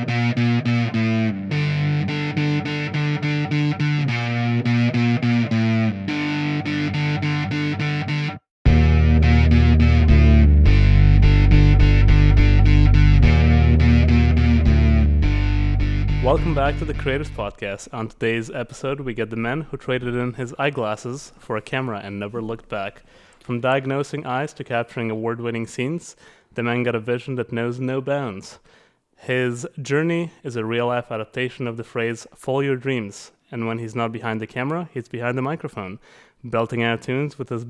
Welcome back to the Creators Podcast. On today's episode, we get the man who traded in his eyeglasses for a camera and never looked back. From diagnosing eyes to capturing award-winning scenes, the man got a vision that knows no bounds. His journey is a real-life adaptation of the phrase, follow your dreams. And when he's not behind the camera, he's behind the microphone, belting out tunes with his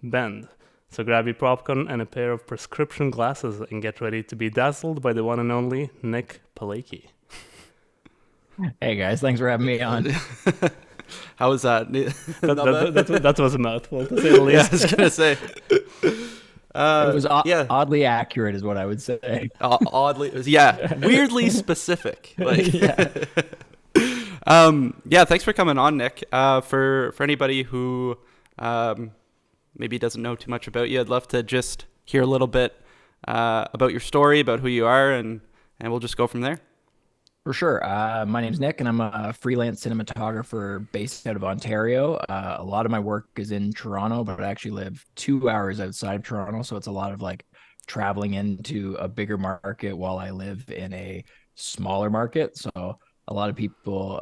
band. So grab your popcorn and a pair of prescription glasses and get ready to be dazzled by the one and only Nik Pilecki. Hey guys, thanks for having me on. How was that? That was a mouthful, to say the least. Yeah, I was gonna say. It was oddly accurate, is what I would say. Oddly, weirdly specific. Like, Yeah. Thanks for coming on, Nik. For anybody who maybe doesn't know too much about you, I'd love to just hear a little bit about your story, about who you are, and we'll just go from there. For sure. My name's Nik, and I'm a freelance cinematographer based out of Ontario. A lot of my work is in Toronto, but I actually live 2 hours outside of Toronto, so it's a lot of like traveling into a bigger market while I live in a smaller market. So a lot of people,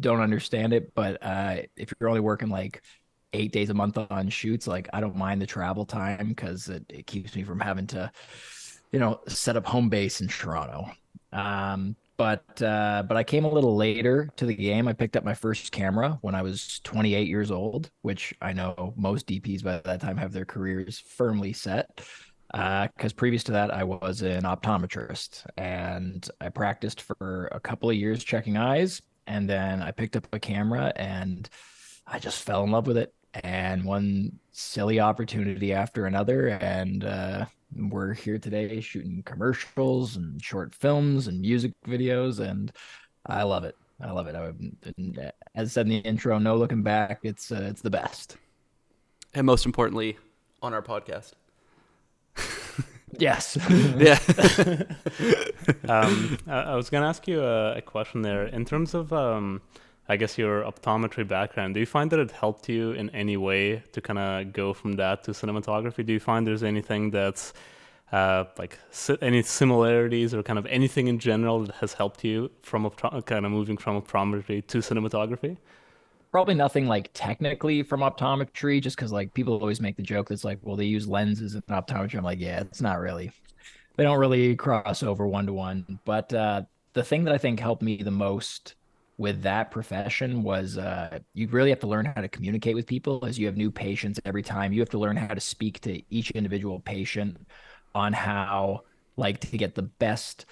don't understand it, but if you're only working like 8 days a month on shoots, like I don't mind the travel time because it keeps me from having to, set up home base in Toronto. But I came a little later to the game. I picked up my first camera when I was 28 years old, which I know most DPs by that time have their careers firmly set. Because previous to that, I was an optometrist and I practiced for a couple of years checking eyes. And then I picked up a camera and I just fell in love with it. And one silly opportunity after another. And we're here today shooting commercials and short films and music videos. And I love it. As said in the intro, no looking back. It's the best. And most importantly, on our podcast. Yes. Yeah. I was going to ask you a question there. In terms of, I guess, your optometry background, do you find that it helped you in any way to kind of go from that to cinematography? Do you find there's anything that's any similarities or kind of anything in general that has helped you from kind of moving from optometry to cinematography? Probably nothing like technically from optometry, just because like people always make the joke that's like, well, they use lenses in optometry. I'm like, yeah, it's not really. They don't really cross over one to one. But the thing that I think helped me the most with that profession was you really have to learn how to communicate with people as you have new patients every time. You have to learn how to speak to each individual patient on how like to get the best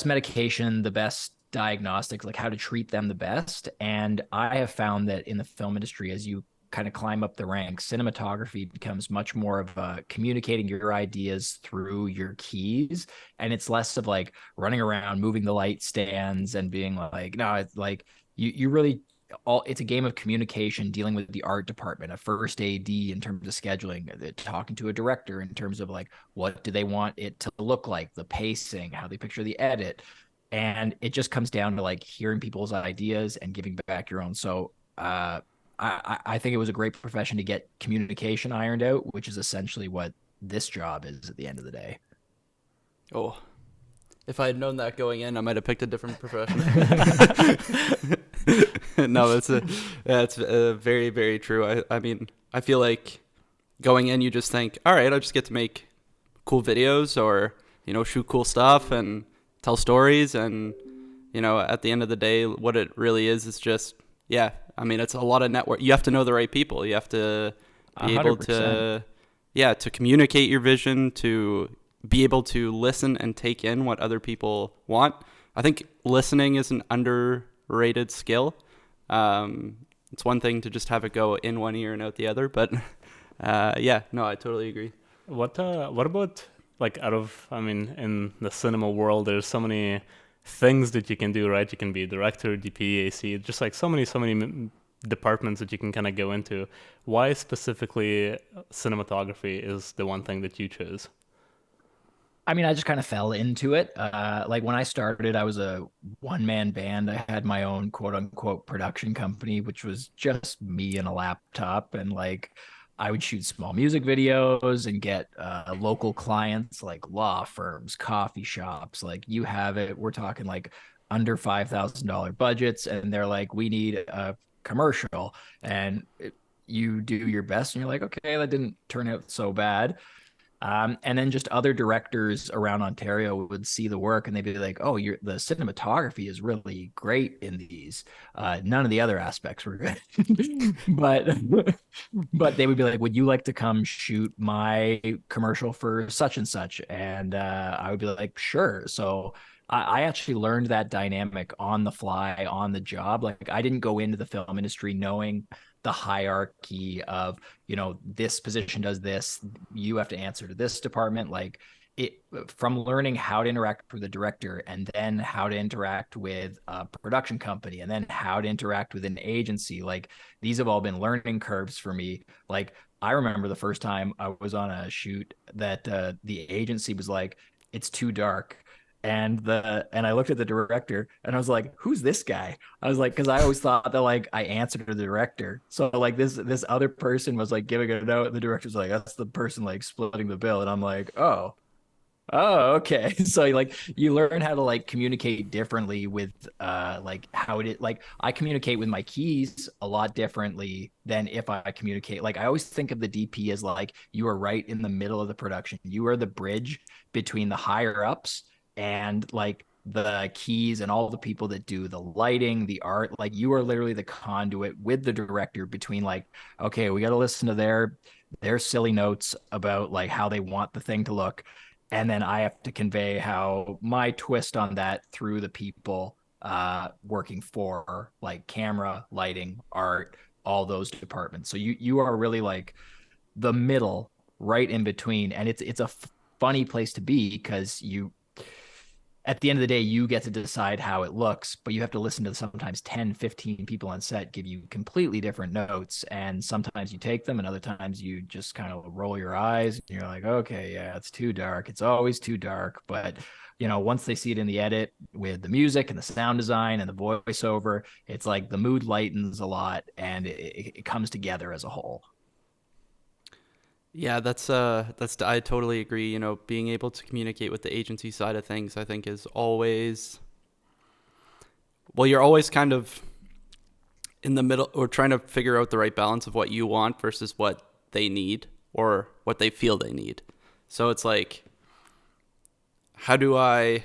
medication, the best diagnostics, like how to treat them the best. And I have found that in the film industry, as you kind of climb up the ranks, cinematography becomes much more of communicating your ideas through your keys. And it's less of like running around, moving the light stands and being like, no, it's like you really it's a game of communication, dealing with the art department, a first AD in terms of scheduling, talking to a director in terms of like, what do they want it to look like, the pacing, how they picture the edit. And it just comes down to like hearing people's ideas and giving back your own. So I think it was a great profession to get communication ironed out, which is essentially what this job is at the end of the day. Oh, if I had known that going in, I might have picked a different profession. No, that's very, very true. I mean, I feel like going in, you just think, all right, I'll just get to make cool videos or, shoot cool stuff and tell stories. And, at the end of the day, what it really is just, it's a lot of network. You have to know the right people. You have to be 100%. able to communicate your vision, to be able to listen and take in what other people want. I think listening is an underrated skill. It's one thing to just have it go in one ear and out the other, but I totally agree. What about like in the cinema world, there's so many things that you can do, right? You can be a director, DP, AC, just like so many departments that you can kind of go into. Why specifically cinematography is the one thing that you chose? I mean, I just kind of fell into it. Like when I started, I was a one-man band. I had my own quote unquote production company, which was just me and a laptop. And like I would shoot small music videos and get local clients like law firms, coffee shops, like you have it. We're talking like under $5,000 budgets. And they're like, we need a commercial. And you do your best and you're like, okay, that didn't turn out so bad. And then just other directors around Ontario would see the work and they'd be like, "Oh, the cinematography is really great in these. None of the other aspects were good, but but they would be like, "Would you like to come shoot my commercial for such and such?" And I would be like, "Sure." So I actually learned that dynamic on the fly, on the job. Like I didn't go into the film industry knowing the hierarchy of, this position does this, you have to answer to this department. Like it, from learning how to interact with the director and then how to interact with a production company and then how to interact with an agency, like these have all been learning curves for me. Like I remember the first time I was on a shoot that the agency was like, it's too dark. And I looked at the director and I was like, who's this guy? I was like, because I always thought that like I answered to the director. So like this other person was like giving a note. The director's like, that's the person like splitting the bill. And I'm like, oh, okay. So like you learn how to like communicate differently with like how it like I communicate with my keys a lot differently than if I communicate. Like I always think of the DP as like you are right in the middle of the production. You are the bridge between the higher ups and like the keys and all the people that do the lighting, the art. Like you are literally the conduit with the director between like, okay, we got to listen to their silly notes about like how they want the thing to look, and then I have to convey how my twist on that through the people working for like camera, lighting, art, all those departments. So you are really like the middle, right in between, and it's a funny place to be because you at the end of the day, you get to decide how it looks, but you have to listen to sometimes 10, 15 people on set give you completely different notes. And sometimes you take them, and other times you just kind of roll your eyes and you're like, okay, yeah, it's too dark. It's always too dark. But, once they see it in the edit with the music and the sound design and the voiceover, it's like the mood lightens a lot and it comes together as a whole. Yeah, that's I totally agree. Being able to communicate with the agency side of things, I think, is always, well, you're always kind of in the middle or trying to figure out the right balance of what you want versus what they need or what they feel they need. So it's like, how do I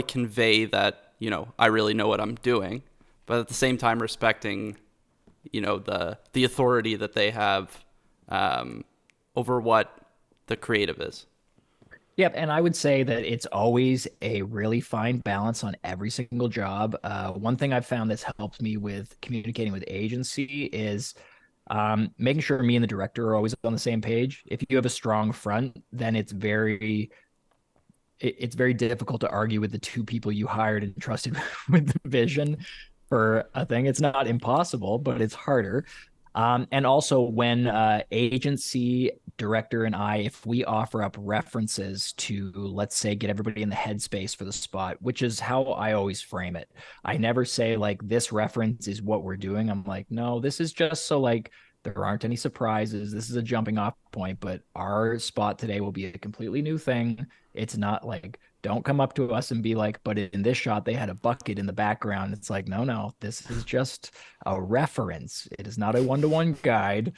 convey that, I really know what I'm doing, but at the same time respecting, the authority that they have over what the creative is. Yep, and I would say that it's always a really fine balance on every single job. One thing I've found that's helped me with communicating with agency is making sure me and the director are always on the same page. If you have a strong front, then it's very difficult to argue with the two people you hired and trusted with the vision for a thing. It's not impossible, but it's harder. And also when agency director and I, if we offer up references to, let's say, get everybody in the headspace for the spot, which is how I always frame it. I never say like this reference is what we're doing. I'm like, no, this is just so like there aren't any surprises. This is a jumping off point, but our spot today will be a completely new thing. It's not like don't come up to us and be like, but in this shot they had a bucket in the background. It's like, no, this is just a reference. It is not a one-to-one guide.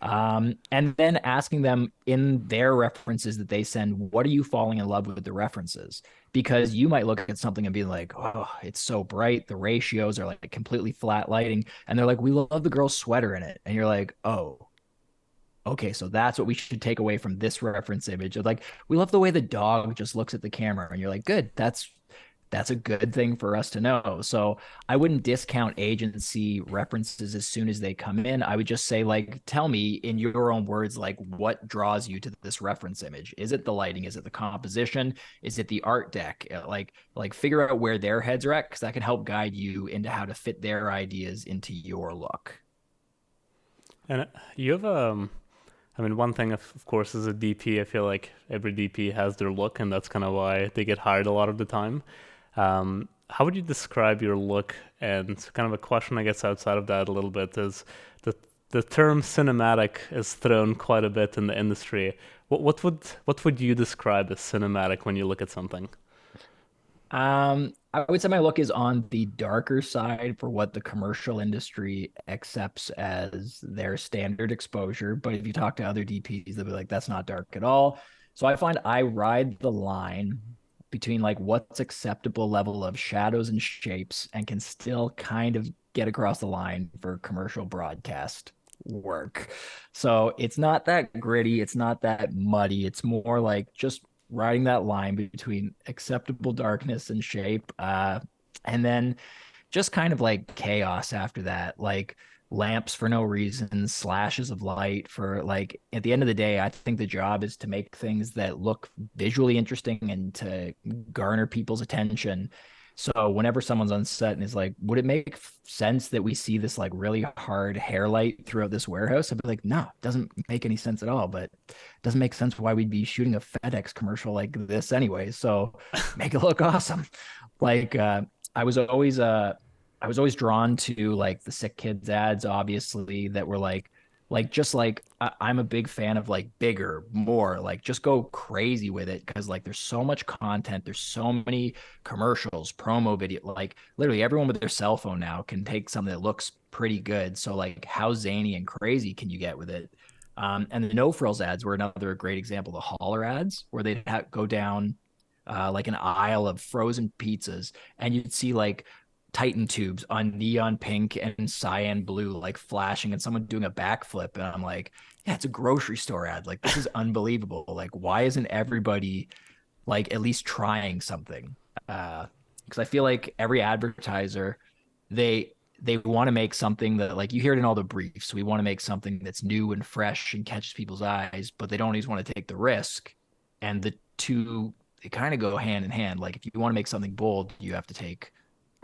And then asking them in their references that they send, what are you falling in love with the references? Because you might look at something and be like, oh, it's so bright. The ratios are like completely flat lighting. And they're like, we love the girl's sweater in it. And you're like, oh, okay, so that's what we should take away from this reference image. Of like, we love the way the dog just looks at the camera, and you're like, good, that's a good thing for us to know. So I wouldn't discount agency references as soon as they come in. I would just say, like, tell me in your own words, like, what draws you to this reference image? Is it the lighting? Is it the composition? Is it the art deck? Like figure out where their heads are at, because that can help guide you into how to fit their ideas into your look. And you have I mean, one thing, of course, as a DP, I feel like every DP has their look, and that's kind of why they get hired a lot of the time. How would you describe your look? And kind of a question, I guess, outside of that a little bit is the the term cinematic is thrown quite a bit in the industry. What would you describe as cinematic when you look at something? I would say my look is on the darker side for what the commercial industry accepts as their standard exposure. But if you talk to other DPs, they'll be like, that's not dark at all. So I find I ride the line between like what's acceptable level of shadows and shapes and can still kind of get across the line for commercial broadcast work. So it's not that gritty, it's not that muddy. It's more like just riding that line between acceptable darkness and shape, and then just kind of like chaos after that, like lamps for no reason, slashes of light for like at the end of the day, I think the job is to make things that look visually interesting and to garner people's attention. So whenever someone's on set and is like, would it make sense that we see this like really hard hair light throughout this warehouse? I'd be like, no, it doesn't make any sense at all. But it doesn't make sense why we'd be shooting a FedEx commercial like this anyway. So make it look awesome. Like I was always uh I was always drawn to like the sick kids ads, obviously, that were like just like I'm a big fan of like bigger, more, like just go crazy with it because like there's so much content, there's so many commercials, promo video, like literally everyone with their cell phone now can take something that looks pretty good. So like how zany and crazy can you get with it? And the no frills ads were another great example. The holler ads where they'd go down like an aisle of frozen pizzas, and you'd see like Titan tubes on neon pink and cyan blue, like flashing, and someone doing a backflip. And I'm like, yeah, it's a grocery store ad. Like, this is unbelievable. Like, why isn't everybody like at least trying something? Because I feel like every advertiser, they they want to make something that like you hear it in all the briefs. We want to make something that's new and fresh and catches people's eyes, but they don't always want to take the risk. And the two they kind of go hand in hand. Like if you want to make something bold, you have to take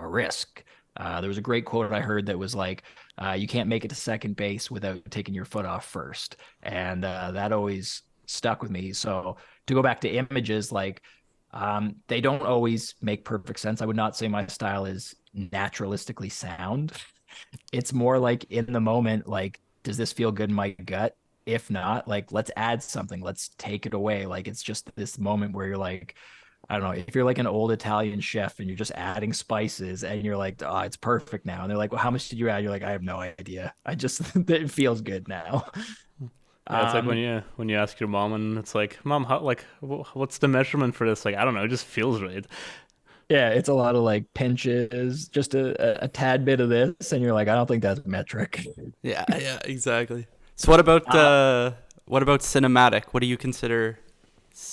a risk. There was a great quote I heard that was like, "You can't make it to second base without taking your foot off first," and that always stuck with me. So to go back to images, like they don't always make perfect sense. I would not say my style is naturalistically sound. It's more like in the moment, like, does this feel good in my gut? If not, like, let's add something. Let's take it away. Like, it's just this moment where you're like, I don't know, if you're like an old Italian chef and you're just adding spices and you're like, oh, it's perfect now. And they're like, well, how much did you add? You're like, I have no idea. I just, it feels good now. Yeah, it's like Um, when you ask your mom and it's like, Mom, how like what's the measurement for this? Like, I don't know, it just feels right. yeah, it's a lot of like pinches, just a tad bit of this. And you're like, I don't think that's metric. Yeah, yeah, exactly. So Uh, what about cinematic? What do you consider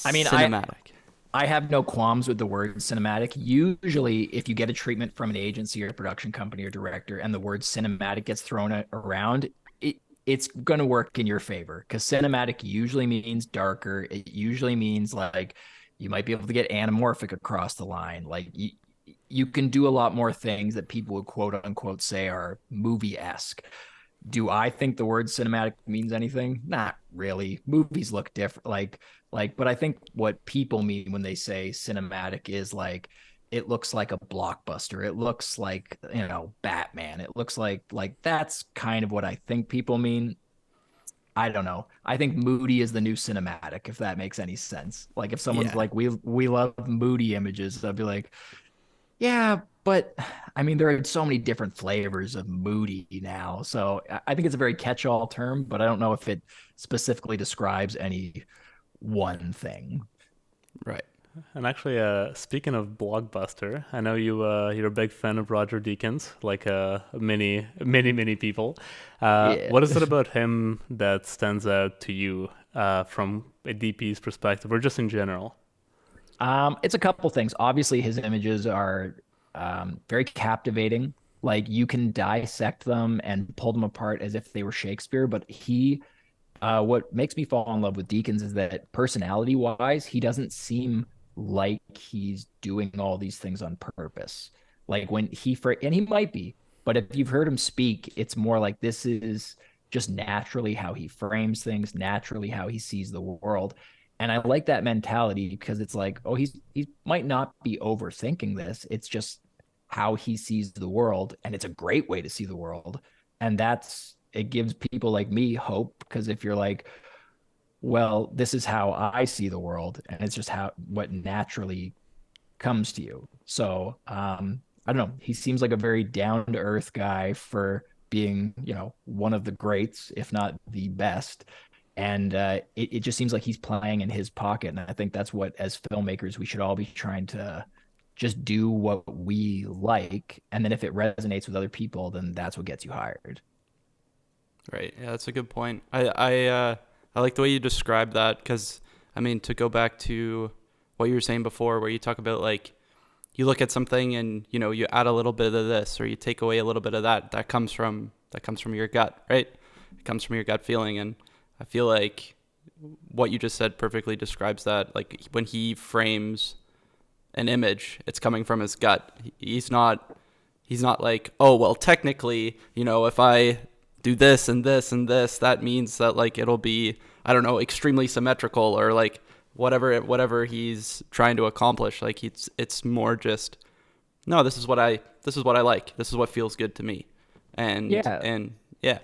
I mean, cinematic? I have no qualms with the word cinematic. Usually, if you get a treatment from an agency or a production company or director and the word cinematic gets thrown around, it's going to work in your favor because cinematic usually means darker. It usually means like you might be able to get anamorphic across the line. Like you can do a lot more things that people would quote unquote say are movie esque. Do I think the word cinematic means anything? Not really. Movies look different. But I think what people mean when they say cinematic is like it looks like a blockbuster. It looks like, Batman. It looks like that's kind of what I think people mean. I don't know. I think moody is the new cinematic, if that makes any sense. Like if someone's Yeah, like, we love moody images, I'd be like, yeah, but I mean, there are so many different flavors of moody now. So I think it's a very catch-all term, but I don't know if it specifically describes any one thing. right. And actually, speaking of blockbuster, I know you're a big fan of Roger Deakins, like many people. Yeah. What is it about him that stands out to you from a DP's perspective, or just in general? It's a couple things. Obviously, his images are very captivating. Like you can dissect them and pull them apart as if they were Shakespeare, but what makes me fall in love with Deakins is that personality wise, he doesn't seem like he's doing all these things on purpose. Like and he might be, but if you've heard him speak, it's more like this is just naturally how he frames things, naturally how he sees the world. And I like that mentality because it's like, oh, he might not be overthinking this. It's just how he sees the world, and it's a great way to see the world. And that's it gives people like me hope, because if you're like, well, this is how I see the world, and it's just how what naturally comes to you. So I don't know. He seems like a very down to earth guy for being, one of the greats, if not the best. And it just seems like he's playing in his pocket. And I think that's what, as filmmakers, we should all be trying to just do what we like. And then if it resonates with other people, then that's what gets you hired. Right. Yeah, that's a good point. I like the way you describe that because, I mean, to go back to what you were saying before, where you talk about like you look at something and you add a little bit of this or you take away a little bit of that. That comes from your gut, right? It comes from your gut feeling, and I feel like what you just said perfectly describes that. Like when he frames an image, it's coming from his gut. He's not like, oh well, technically, if I do this and this and this, that means that like it'll be, I don't know, extremely symmetrical or like whatever he's trying to accomplish. Like it's more just, no, this is what I like. This is what feels good to me. Yeah. And yeah.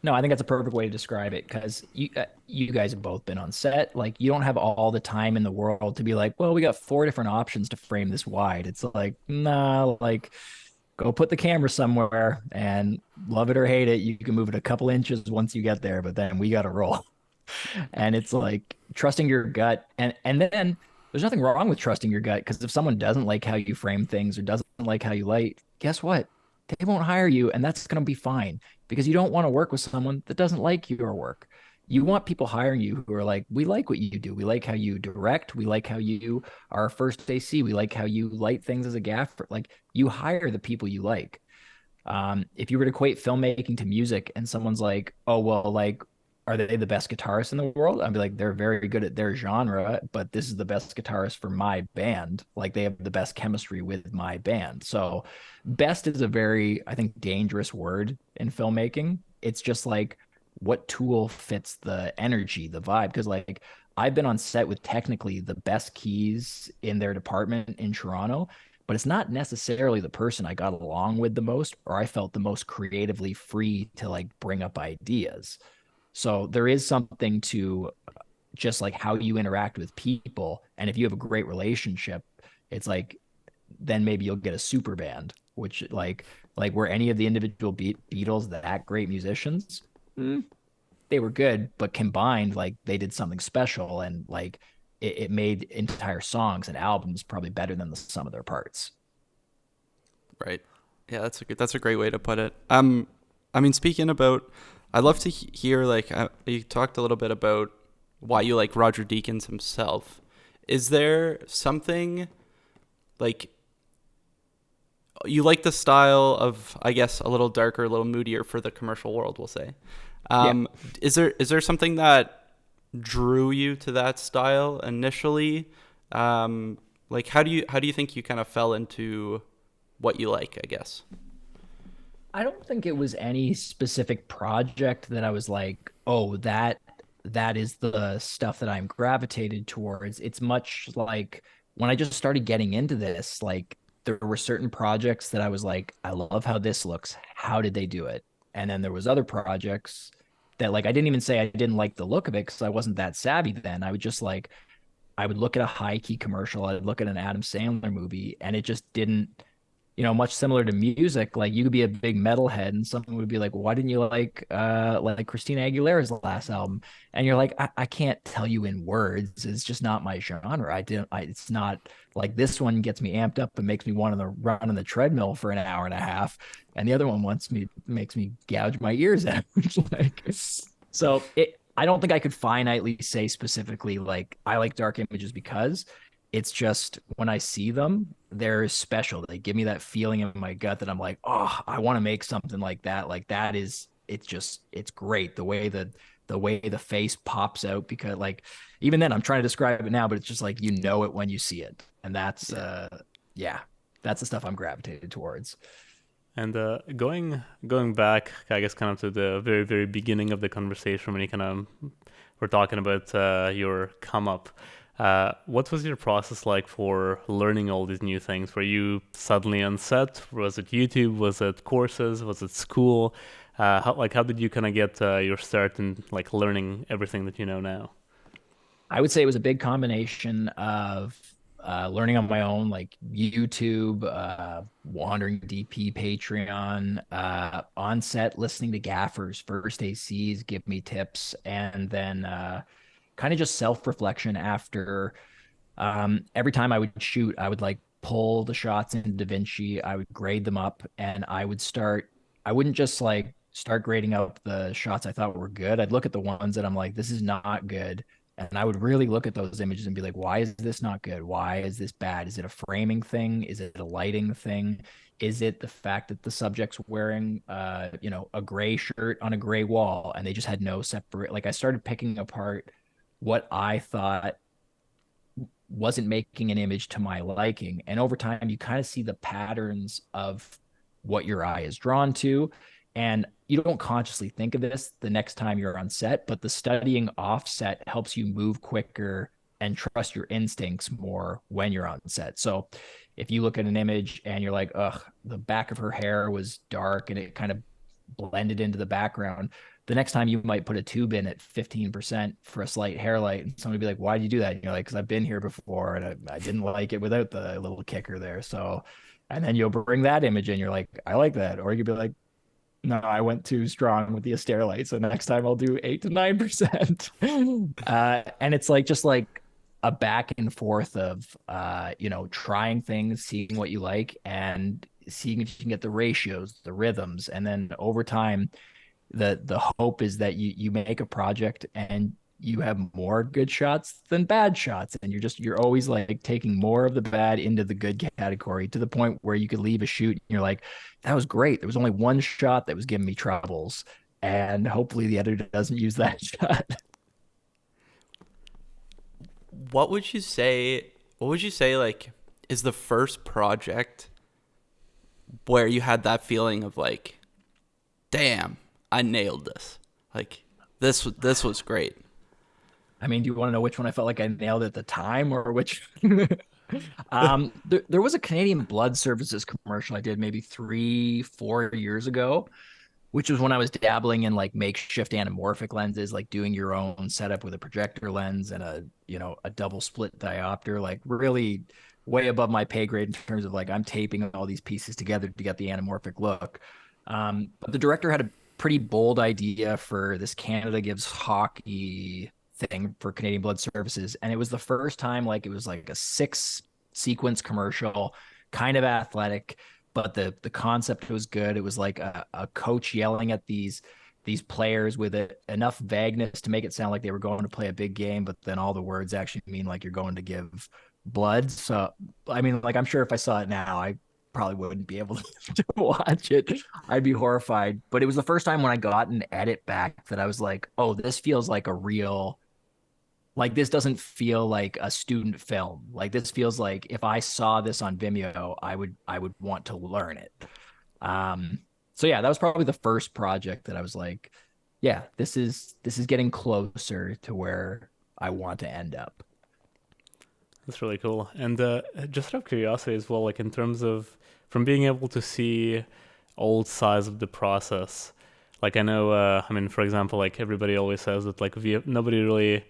No, I think that's a perfect way to describe it, because you guys have both been on set. Like, you don't have all the time in the world to be like, well, we got 4 different options to frame this wide. It's like, nah, like go put the camera somewhere and love it or hate it. You can move it a couple inches once you get there, but then we got to roll. And it's like trusting your gut. And then there's nothing wrong with trusting your gut, because if someone doesn't like how you frame things or doesn't like how you light, guess what? They won't hire you, and that's going to be fine, because you don't want to work with someone that doesn't like your work. You want people hiring you who are like, we like what you do. We like how you direct. We like how you are first AC. We like how you light things as a gaffer. Like, you hire the people you like. If you were to equate filmmaking to music and someone's like, oh, well, like, are they the best guitarist in the world? I'd be like, they're very good at their genre, but this is the best guitarist for my band. Like, they have the best chemistry with my band. So best is a very, I think, dangerous word in filmmaking. It's just like what tool fits the energy, the vibe. Because like I've been on set with technically the best keys in their department in Toronto, but it's not necessarily the person I got along with the most, or I felt the most creatively free to like bring up ideas. So there is something to just like how you interact with people. And if you have a great relationship, it's like, then maybe you'll get a super band, which like were any of the individual Beatles that great musicians? Mm, they were good, but combined, like they did something special, and like it made entire songs and albums probably better than the sum of their parts. Right. Yeah, that's a great way to put it. I mean, speaking about, I'd love to hear like you talked a little bit about why you like Roger Deakins himself. Is there something like you like the style of, I guess, a little darker, a little moodier for the commercial world, we'll say. Yeah. Is there something that drew you to that style initially? Like how do you think you kind of fell into what you like, I guess? I don't think it was any specific project that I was like, oh, that is the stuff that I'm gravitated towards. It's much like when I just started getting into this, like there were certain projects that I was like, I love how this looks. How did they do it? And then there was other projects that like I didn't even say I didn't like the look of it, because I wasn't that savvy then. I would just like I would look at a high key commercial, I'd look at an Adam Sandler movie, and it just didn't, much similar to music. Like you could be a big metalhead and someone would be like, why didn't you like Christina Aguilera's last album? And you're like, I can't tell you in words. It's just not my genre. It's not like this one gets me amped up and makes me want to run on the treadmill for an hour and a half. And the other one makes me gouge my ears out. Like, so I don't think I could finitely say specifically like I like dark images, because it's just when I see them, they're special. They give me that feeling in my gut that I'm like, oh, I want to make something like that. Like that is, it's great. The way the face pops out, because like even then I'm trying to describe it now, but it's just like it when you see it. And that's Yeah. yeah, that's the stuff I'm gravitated towards. And going back, I guess, kind of to the very very beginning of the conversation when you kind of were talking about your come up. What was your process like for learning all these new things? Were you suddenly on set? Was it YouTube? Was it courses? Was it school? How did you kind of get your start in like learning everything that you know now? I would say it was a big combination of learning on my own, like YouTube, Wandering DP, Patreon, on set, listening to gaffers, first ACs give me tips, and then kind of just self reflection after every time I would shoot, I would like pull the shots in DaVinci, I would grade them up, and I wouldn't just like start grading up the shots I thought were good. I'd look at the ones that I'm like, this is not good. And I would really look at those images and be like, why is this not good? Why is this bad? Is it a framing thing? Is it a lighting thing? Is it the fact that the subject's wearing, a gray shirt on a gray wall and they just had no separate? Like I started picking apart what I thought wasn't making an image to my liking. And over time, you kind of see the patterns of what your eye is drawn to. And you don't consciously think of this the next time you're on set, but the studying offset helps you move quicker and trust your instincts more when you're on set. So if you look at an image and you're like, ugh, the back of her hair was dark and it kind of blended into the background, the next time you might put a tube in at 15% for a slight hair light, and somebody be like, why did you do that? And you're like, because I've been here before and I didn't like it without the little kicker there. So, and then you'll bring that image in, you're like, I like that. Or you'd be like, no, I went too strong with the Astaire light. So next time I'll do 8 to 9%. And it's like just like a back and forth of trying things, seeing what you like, and seeing if you can get the ratios, the rhythms, and then over time the hope is that you make a project and you have more good shots than bad shots, and you're always like taking more of the bad into the good category to the point where you could leave a shoot and you're like, that was great, there was only one shot that was giving me troubles, and hopefully the editor doesn't use that shot. What would you say? What would you say like is the first project where you had that feeling of like, damn, I nailed this. Like this was great. I mean, do you want to know which one I felt like I nailed at the time, or which? There was a Canadian Blood Services commercial I did maybe 3, 4 years ago, which was when I was dabbling in like makeshift anamorphic lenses, like doing your own setup with a projector lens and a double split diopter, like really way above my pay grade in terms of like I'm taping all these pieces together to get the anamorphic look. But the director had a pretty bold idea for this Canada Gives Hockey thing for Canadian Blood Services. And it was the first time like it was like a 6 sequence commercial, kind of athletic, but the concept was good. It was like a coach yelling at these players with enough vagueness to make it sound like they were going to play a big game, but then all the words actually mean like you're going to give blood. So I mean, like I'm sure if I saw it now, I probably wouldn't be able to watch it. I'd be horrified. But it was the first time when I got an edit back that I was like, oh, this feels like a real, like this doesn't feel like a student film. Like this feels like if I saw this on Vimeo, I would want to learn it. Um, so yeah, that was probably the first project that I was like, yeah, this is getting closer to where I want to end up. That's really cool. And just out of curiosity as well, like in terms of from being able to see old sides of the process, like I know, I mean, for example, like everybody always says that like nobody really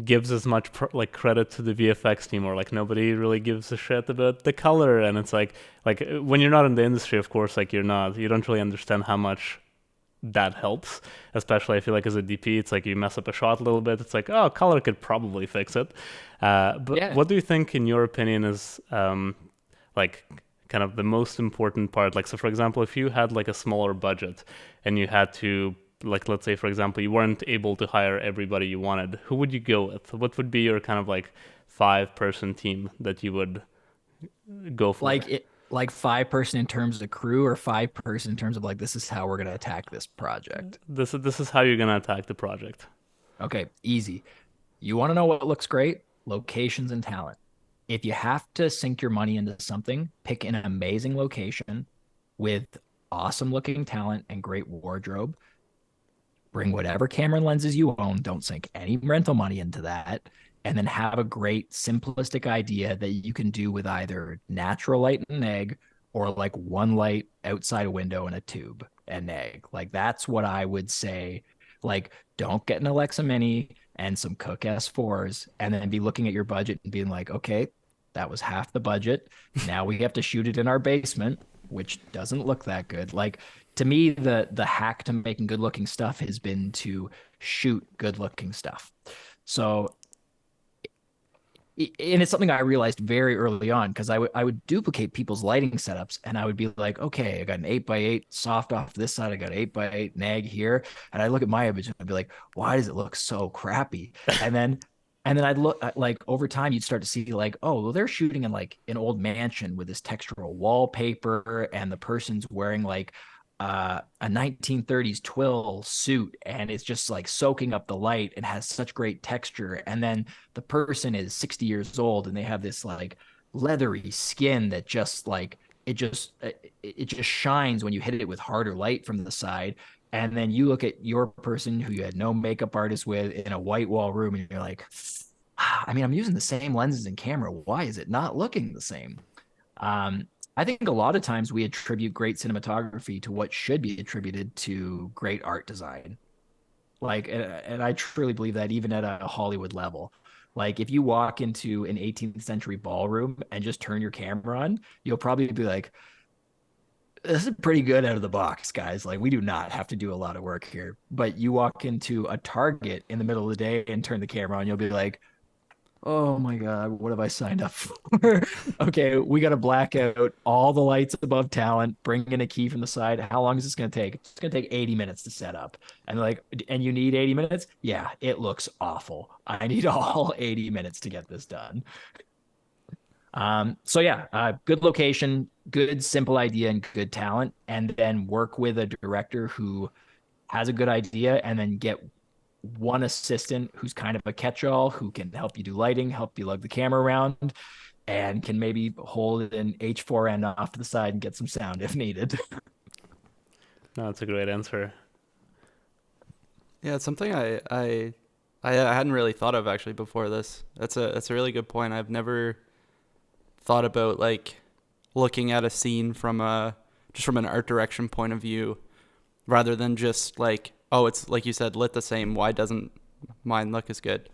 gives as much credit to the VFX team, or like nobody really gives a shit about the color, and it's like when you're not in the industry, of course, like you don't really understand how much that helps. Especially I feel like as a DP, it's like you mess up a shot a little bit, it's like, oh, color could probably fix it. But Yeah. what do you think, in your opinion, is like kind of the most important part? Like, so for example, if you had like a smaller budget and you had to, like, let's say for example you weren't able to hire everybody you wanted, who would you go with? What would be your kind of like 5-person team that you would go for? Like 5 person in terms of crew, or 5 person in terms of like this is how we're gonna attack this project. This is how you're gonna attack the project. Okay, easy. You want to know what looks great? Locations and talent. If you have to sink your money into something, pick an amazing location with awesome looking talent and great wardrobe. Bring whatever camera lenses you own. Don't sink any rental money into that. And then have a great simplistic idea that you can do with either natural light and egg or like one light outside a window and a tube and egg. Like that's what I would say. Like, don't get an Alexa Mini and some Cook S4s and then be looking at your budget and being like, okay, that was half the budget. Now we have to shoot it in our basement, which doesn't look that good. Like to me, the hack to making good looking stuff has been to shoot good looking stuff. So and it's something I realized very early on because I would duplicate people's lighting setups and I would be like, okay, I got an 8x8 soft off this side, I got an 8x8 nag here, and I look at my image and I'd be like, why does it look so crappy? And then I'd look like over time you'd start to see like, oh, well, they're shooting in like an old mansion with this textural wallpaper and the person's wearing like a 1930s twill suit and it's just like soaking up the light and has such great texture. And then the person is 60 years old and they have this like leathery skin that just like it just shines when you hit it with harder light from the side. And then you look at your person who you had no makeup artist with in a white wall room and you're like, I mean, I'm using the same lenses and camera. Why is it not looking the same? I think a lot of times we attribute great cinematography to what should be attributed to great art design. Like, and I truly believe that even at a Hollywood level. Like, if you walk into an 18th century ballroom and just turn your camera on, you'll probably be like, this is pretty good out of the box, guys. Like, we do not have to do a lot of work here. But you walk into a Target in the middle of the day and turn the camera on, you'll be like, oh my God, what have I signed up for? Okay, we got to black out all the lights above talent, bring in a key from the side. How long is this going to take? It's going to take 80 minutes to set up. And like, and you need 80 minutes? Yeah, it looks awful. I need all 80 minutes to get this done. So yeah, good location, good simple idea, and good talent, and then work with a director who has a good idea, and then get one assistant who's kind of a catch-all who can help you do lighting, help you lug the camera around, and can maybe hold an H4n off to the side and get some sound if needed. No, that's a great answer. Yeah, it's something I hadn't really thought of actually before this. That's a really good point. I've never thought about like looking at a scene from an art direction point of view rather than just like, oh, it's like you said, lit the same. Why doesn't mine look as good?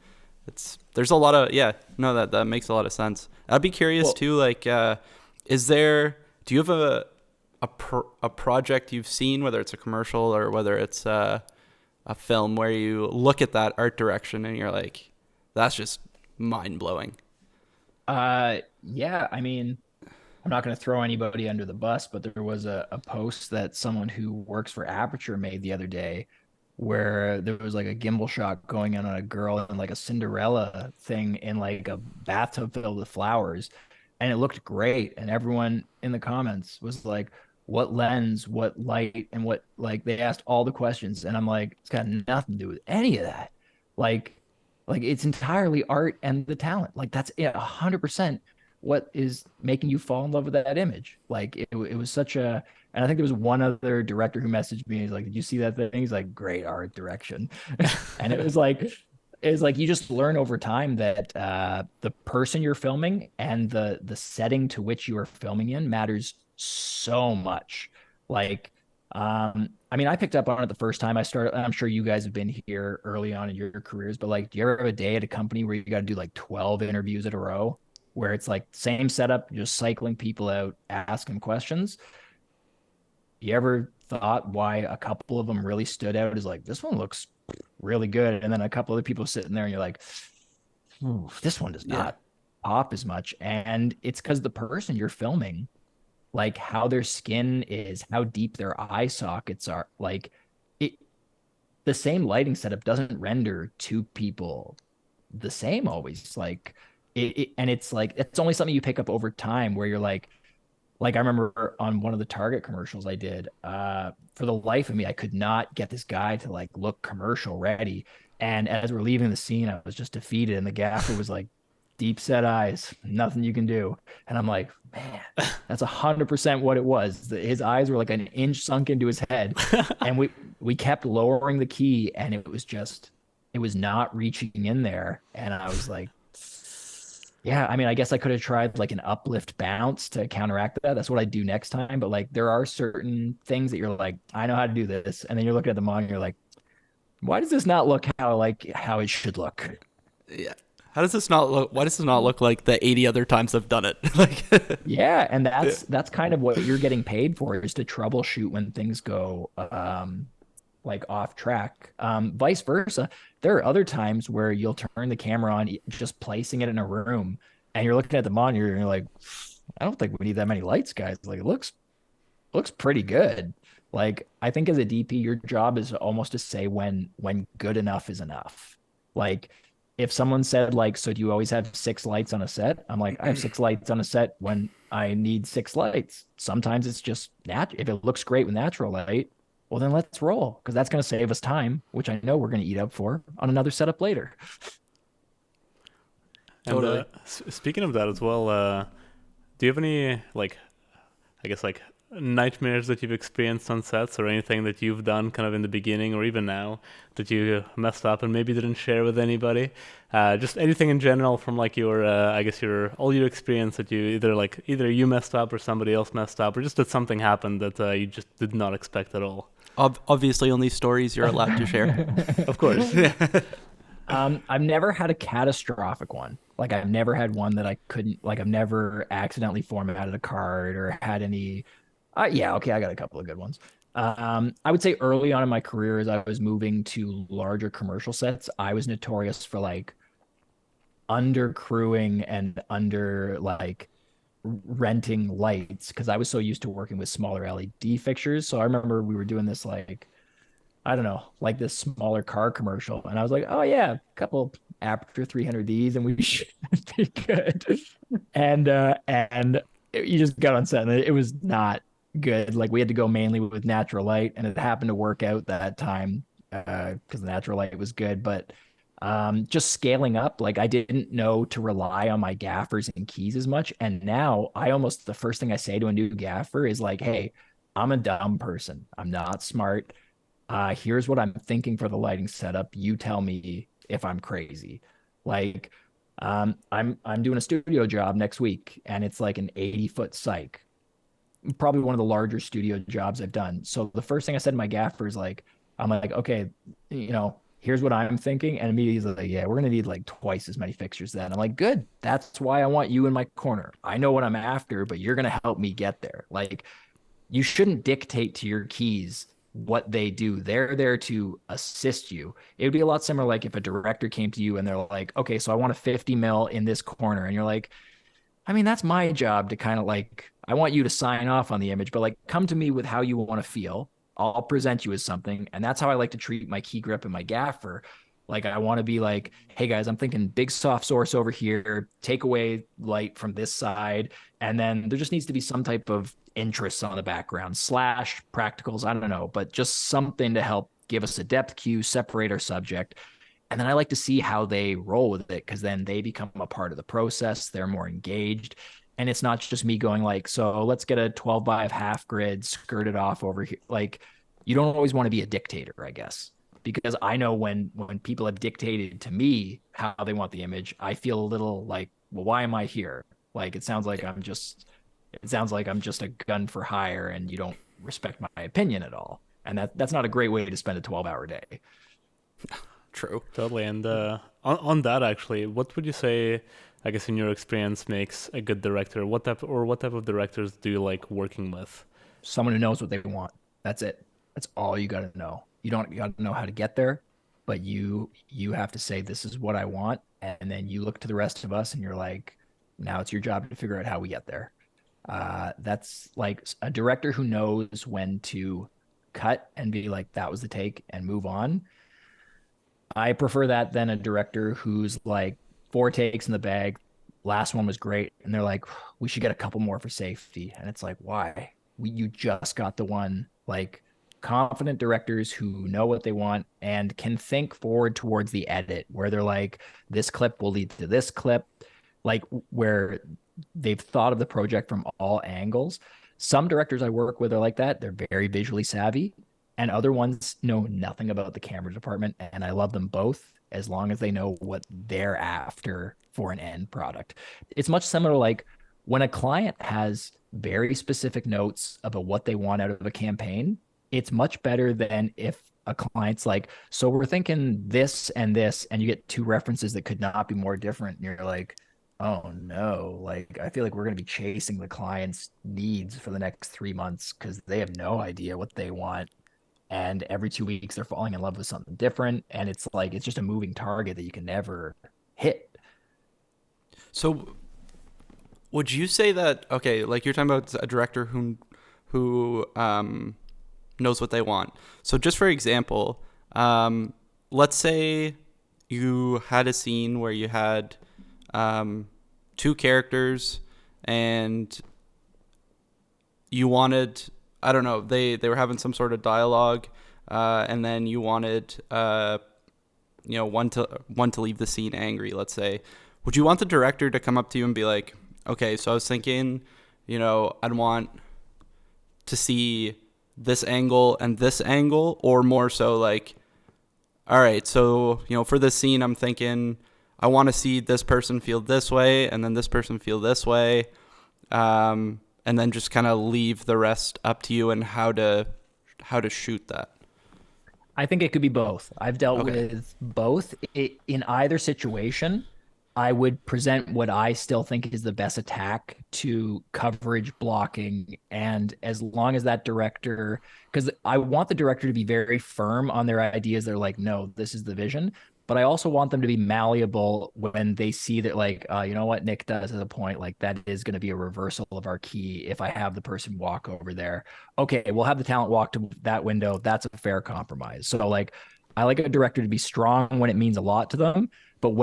There's a lot of, yeah, no, that makes a lot of sense. I'd be curious too, like, do you have a project you've seen, whether it's a commercial or whether it's a film where you look at that art direction and you're like, that's just mind blowing? Yeah, I mean, I'm not going to throw anybody under the bus, but there was a post that someone who works for Aperture made the other day where there was like a gimbal shot going on a girl and like a Cinderella thing in like a bathtub filled with flowers. And it looked great. And everyone in the comments was like, what lens, what light, and what like they asked all the questions. And I'm like, it's got nothing to do with any of that. Like, like it's entirely art and the talent. Like that's 100% what is making you fall in love with that image. Like it was such a, and I think there was one other director who messaged me. He's like, "Did you see that thing?" He's like, "Great art direction," and it was like you just learn over time that the person you're filming and the setting to which you are filming in matters so much. Like, I mean, I picked up on it the first time I started. I'm sure you guys have been here early on in your careers, but like, do you ever have a day at a company where you got to do like 12 interviews at a row? Where it's like same setup, just cycling people out, asking questions. You ever thought why a couple of them really stood out as like, this one looks really good. And then a couple of people sitting there and you're like, this one does not pop as much. And it's because the person you're filming, like how their skin is, how deep their eye sockets are, like it, the same lighting setup doesn't render two people the same always. Like and it's like it's only something you pick up over time where you're like I remember on one of the Target commercials I did, for the life of me, I could not get this guy to like look commercial ready. And as we're leaving the scene, I was just defeated. And the gaffer was like, deep set eyes, nothing you can do. And I'm like, man, that's 100% what it was. His eyes were like an inch sunk into his head. And we kept lowering the key and it was not reaching in there. And I was like, yeah, I mean, I guess I could have tried like an uplift bounce to counteract that. That's what I do next time. But like there are certain things that you're like, I know how to do this. And then you're looking at the monitor, you're like, why does this not look how it should look? Yeah. How does this not look? Why does this not look like the 80 other times I've done it? Like, Yeah, and that's kind of what you're getting paid for is to troubleshoot when things go like off track. Vice versa, there are other times where you'll turn the camera on, just placing it in a room, and you're looking at the monitor and you're like, I don't think we need that many lights, guys. Like it looks pretty good. Like I think as a DP, your job is almost to say when good enough is enough. Like if someone said like, so do you always have six lights on a set? I'm like, I have six lights on a set when I need six lights. Sometimes it's just if it looks great with natural light, well then let's roll because that's going to save us time, which I know we're going to eat up for on another setup later. And totally. speaking of that as well, do you have any like, I guess like nightmares that you've experienced on sets, or anything that you've done kind of in the beginning or even now that you messed up and maybe didn't share with anybody? Just anything in general from like your, I guess your all your experience that you either you messed up or somebody else messed up, or just that something happened that you just did not expect at all. Obviously, only stories you're allowed to share. Of course. I've never had a catastrophic one. Like I've never had one that I couldn't like I've never accidentally formatted a card or had any yeah, okay, I got a couple of good ones. I would say early on in my career as I was moving to larger commercial sets, I was notorious for like under crewing and under like renting lights because I was so used to working with smaller LED fixtures. So I remember we were doing this like I don't know, like this smaller car commercial. And I was like, oh yeah, a couple Aperture 300Ds and we should be good. And you just got on set and it was not good. Like we had to go mainly with natural light and it happened to work out that time because the natural light was good. But just scaling up, like I didn't know to rely on my gaffers and keys as much. And now I almost the first thing I say to a new gaffer is like, hey, I'm a dumb person. I'm not smart. Here's what I'm thinking for the lighting setup. You tell me if I'm crazy. Like, I'm doing a studio job next week, and it's like an 80-foot psych, probably one of the larger studio jobs I've done. So the first thing I said to my gaffer is like, I'm like, okay, here's what I'm thinking, and immediately like, yeah, we're gonna need like twice as many fixtures then. I'm like, good. That's why I want you in my corner. I know what I'm after, but you're gonna help me get there. Like you shouldn't dictate to your keys what they do. They're there to assist you. It would be a lot similar like if a director came to you and they're like, okay, so I want a 50 mil in this corner. And you're like, I mean, that's my job to kind of like, I want you to sign off on the image, but like come to me with how you want to feel. I'll present you as something. And that's how I like to treat my key grip and my gaffer. Like I want to be like, hey guys, I'm thinking big soft source over here, take away light from this side. And then there just needs to be some type of interest on the background, slash practicals, I don't know, but just something to help give us a depth cue, separate our subject. And then I like to see how they roll with it because then they become a part of the process. They're more engaged. And it's not just me going like, so let's get a 12 by a half grid skirted off over here. Like you don't always want to be a dictator, I guess, because I know when people have dictated to me how they want the image, I feel a little like, well, why am I here? Like it sounds like I'm just a gun for hire and you don't respect my opinion at all. And that's not a great way to spend a 12-hour day. True. Totally. And on that, actually, what would you say, I guess, in your experience, makes a good director? What type of directors do you like working with? Someone who knows what they want. That's it. That's all you got to know. You don't got to know how to get there, but you have to say this is what I want, and then you look to the rest of us, and you're like, now it's your job to figure out how we get there. That's like a director who knows when to cut and be like, that was the take, and move on. I prefer that than a director who's like four takes in the bag. Last one was great. And they're like, we should get a couple more for safety. And it's like, why? You just got the one. Like confident directors who know what they want and can think forward towards the edit where they're like, this clip will lead to this clip. like where they've thought of the project from all angles. Some directors I work with are like that. They're very visually savvy, and other ones know nothing about the camera department. And I love them both as long as they know what they're after for an end product. It's much similar like when a client has very specific notes about what they want out of a campaign, it's much better than if a client's like, so we're thinking this, and you get two references that could not be more different. And you're like, oh no, like I feel like we're going to be chasing the client's needs for the next 3 months because they have no idea what they want. And every 2 weeks they're falling in love with something different. And it's like, it's just a moving target that you can never hit. So would you say that, okay, like you're talking about a director who knows what they want. So just for example, let's say you had a scene where you had two characters and you wanted, I don't know, they were having some sort of dialogue, and then you wanted one to leave the scene angry, let's say. Would you want the director to come up to you and be like, okay, so I was thinking, I'd want to see this angle, or more so like, all right, so, for this scene, I'm thinking I want to see this person feel this way and then this person feel this way. And then just kind of leave the rest up to you and how to shoot that. I think it could be both. I've dealt Okay. with both. In either situation, I would present what I still think is the best attack to coverage blocking. And as long as that director, because I want the director to be very firm on their ideas. They're like, no, this is the vision. But I also want them to be malleable when they see that, like, you know what Nick does at a point, like that is going to be a reversal of our key. If I have the person walk over there, okay, we'll have the talent walk to that window. That's a fair compromise. So, like, I like a director to be strong when it means a lot to them, but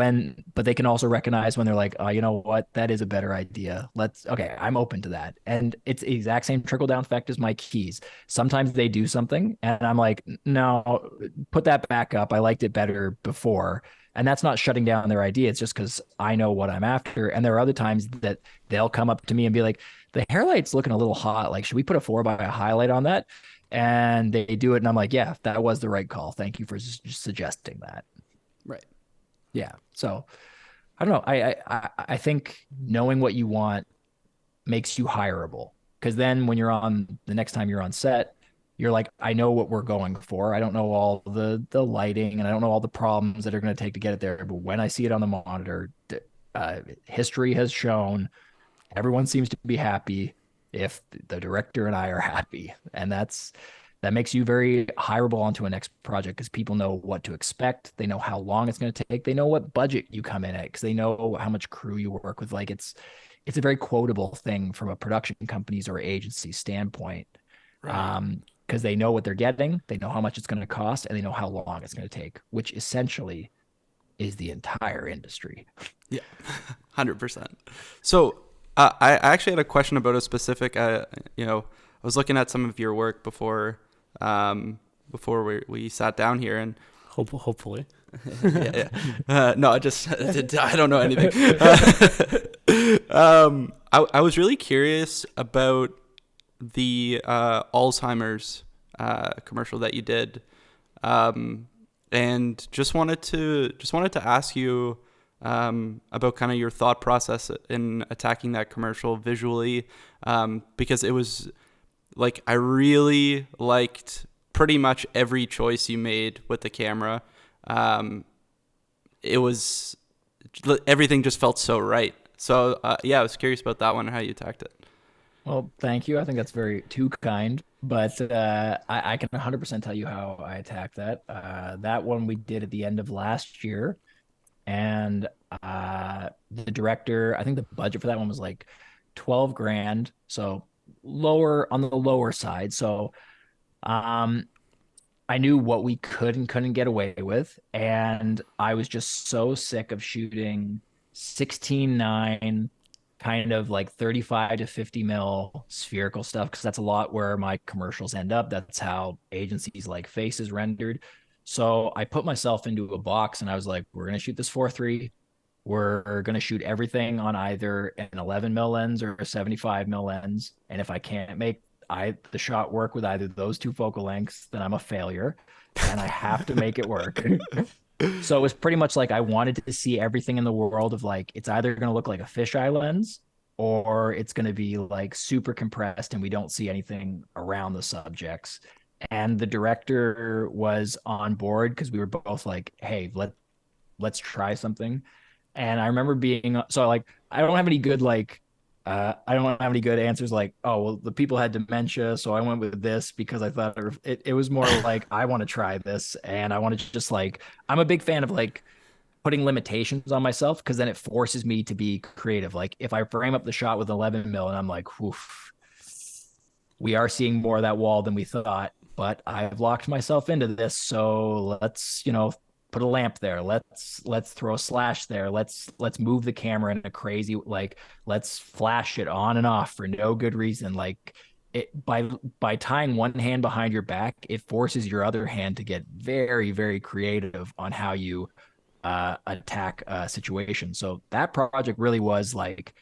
they can also recognize when they're like, oh, you know what, that is a better idea. Okay, I'm open to that. And it's the exact same trickle down effect as my keys. Sometimes they do something and I'm like, no, put that back up. I liked it better before. And that's not shutting down their idea. It's just because I know what I'm after. And there are other times that they'll come up to me and be like, the hair light's looking a little hot. Like, should we put a 4 by a highlight on that? And they do it. And I'm like, yeah, that was the right call. Thank you for suggesting that. Right. Yeah. So I don't know. I think knowing what you want makes you hireable, because then when you're on the next time you're on set, you're like, I know what we're going for. I don't know all the lighting and I don't know all the problems that are going to take to get it there. But when I see it on the monitor, history has shown everyone seems to be happy if the director and I are happy. And that makes you very hireable onto a next project because people know what to expect. They know how long it's going to take. They know what budget you come in at because they know how much crew you work with. Like it's a very quotable thing from a production company's or agency standpoint. Right. Because they know what they're getting, they know how much it's going to cost, and they know how long it's going to take, which essentially is the entire industry. Yeah. 100%. So I actually had a question about a specific, I was looking at some of your work before we sat down here, and Hopefully. yeah. No, I don't know anything. I was really curious about the Alzheimer's commercial that you did, and just wanted to ask you about kind of your thought process in attacking that commercial visually, because it was like I really liked pretty much every choice you made with the camera. It was everything just felt so right. So yeah, I was curious about that one, how you attacked it. Well, thank you. I think that's very too kind, but I can 100% tell you how I attacked that. That one we did at the end of last year, and the director, I think the budget for that one was like 12 grand, so lower on the lower side. So um, I knew what we could and couldn't get away with. And I was just so sick of shooting 16:9, kind of like 35 to 50 mil spherical stuff, because that's a lot where my commercials end up. That's how agencies like Faces rendered. So I put myself into a box and I was like, we're going to shoot this 4:3. we're going to shoot everything on either an 11 mil lens or a 75 mil lens. And if I can't make the shot work with either those two focal lengths, then I'm a failure and I have to make it work. So it was pretty much like I wanted to see everything in the world of like, it's either going to look like a fisheye lens or it's going to be like super compressed and we don't see anything around the subjects. And the director was on board because we were both like, hey, let's try something. And I remember being so like I don't have any good like I don't have any good answers like, oh well the people had dementia, so I went with this because I thought it was more like I want to try this and I want to just like I'm a big fan of like putting limitations on myself because then it forces me to be creative. Like if I frame up the shot with 11 mil and I'm like, oof, we are seeing more of that wall than we thought, but I've locked myself into this. So let's, put a lamp there. Let's throw a slash there. Let's move the camera in a crazy, like, let's flash it on and off for no good reason. Like it by tying one hand behind your back, it forces your other hand to get very, very creative on how you attack a situation. So that project really was like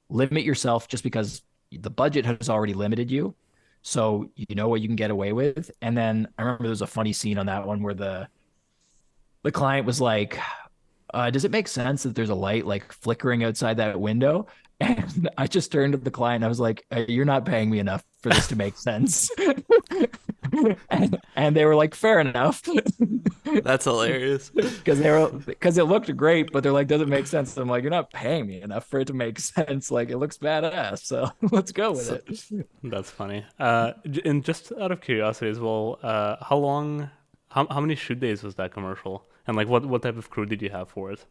limit yourself just because the budget has already limited you. So you know what you can get away with. And then I remember there was a funny scene on that one where the client was like, does it make sense that there's a light like flickering outside that window? And I just turned to the client and I was like, you're not paying me enough for this to make sense. and they were like, fair enough. That's hilarious. Because it looked great, but they're like, doesn't make sense. I'm like, you're not paying me enough for it to make sense. Like it looks badass. So let's go with it. That's funny. And just out of curiosity as well, how many shoot days was that commercial? And like what type of crew did you have for it?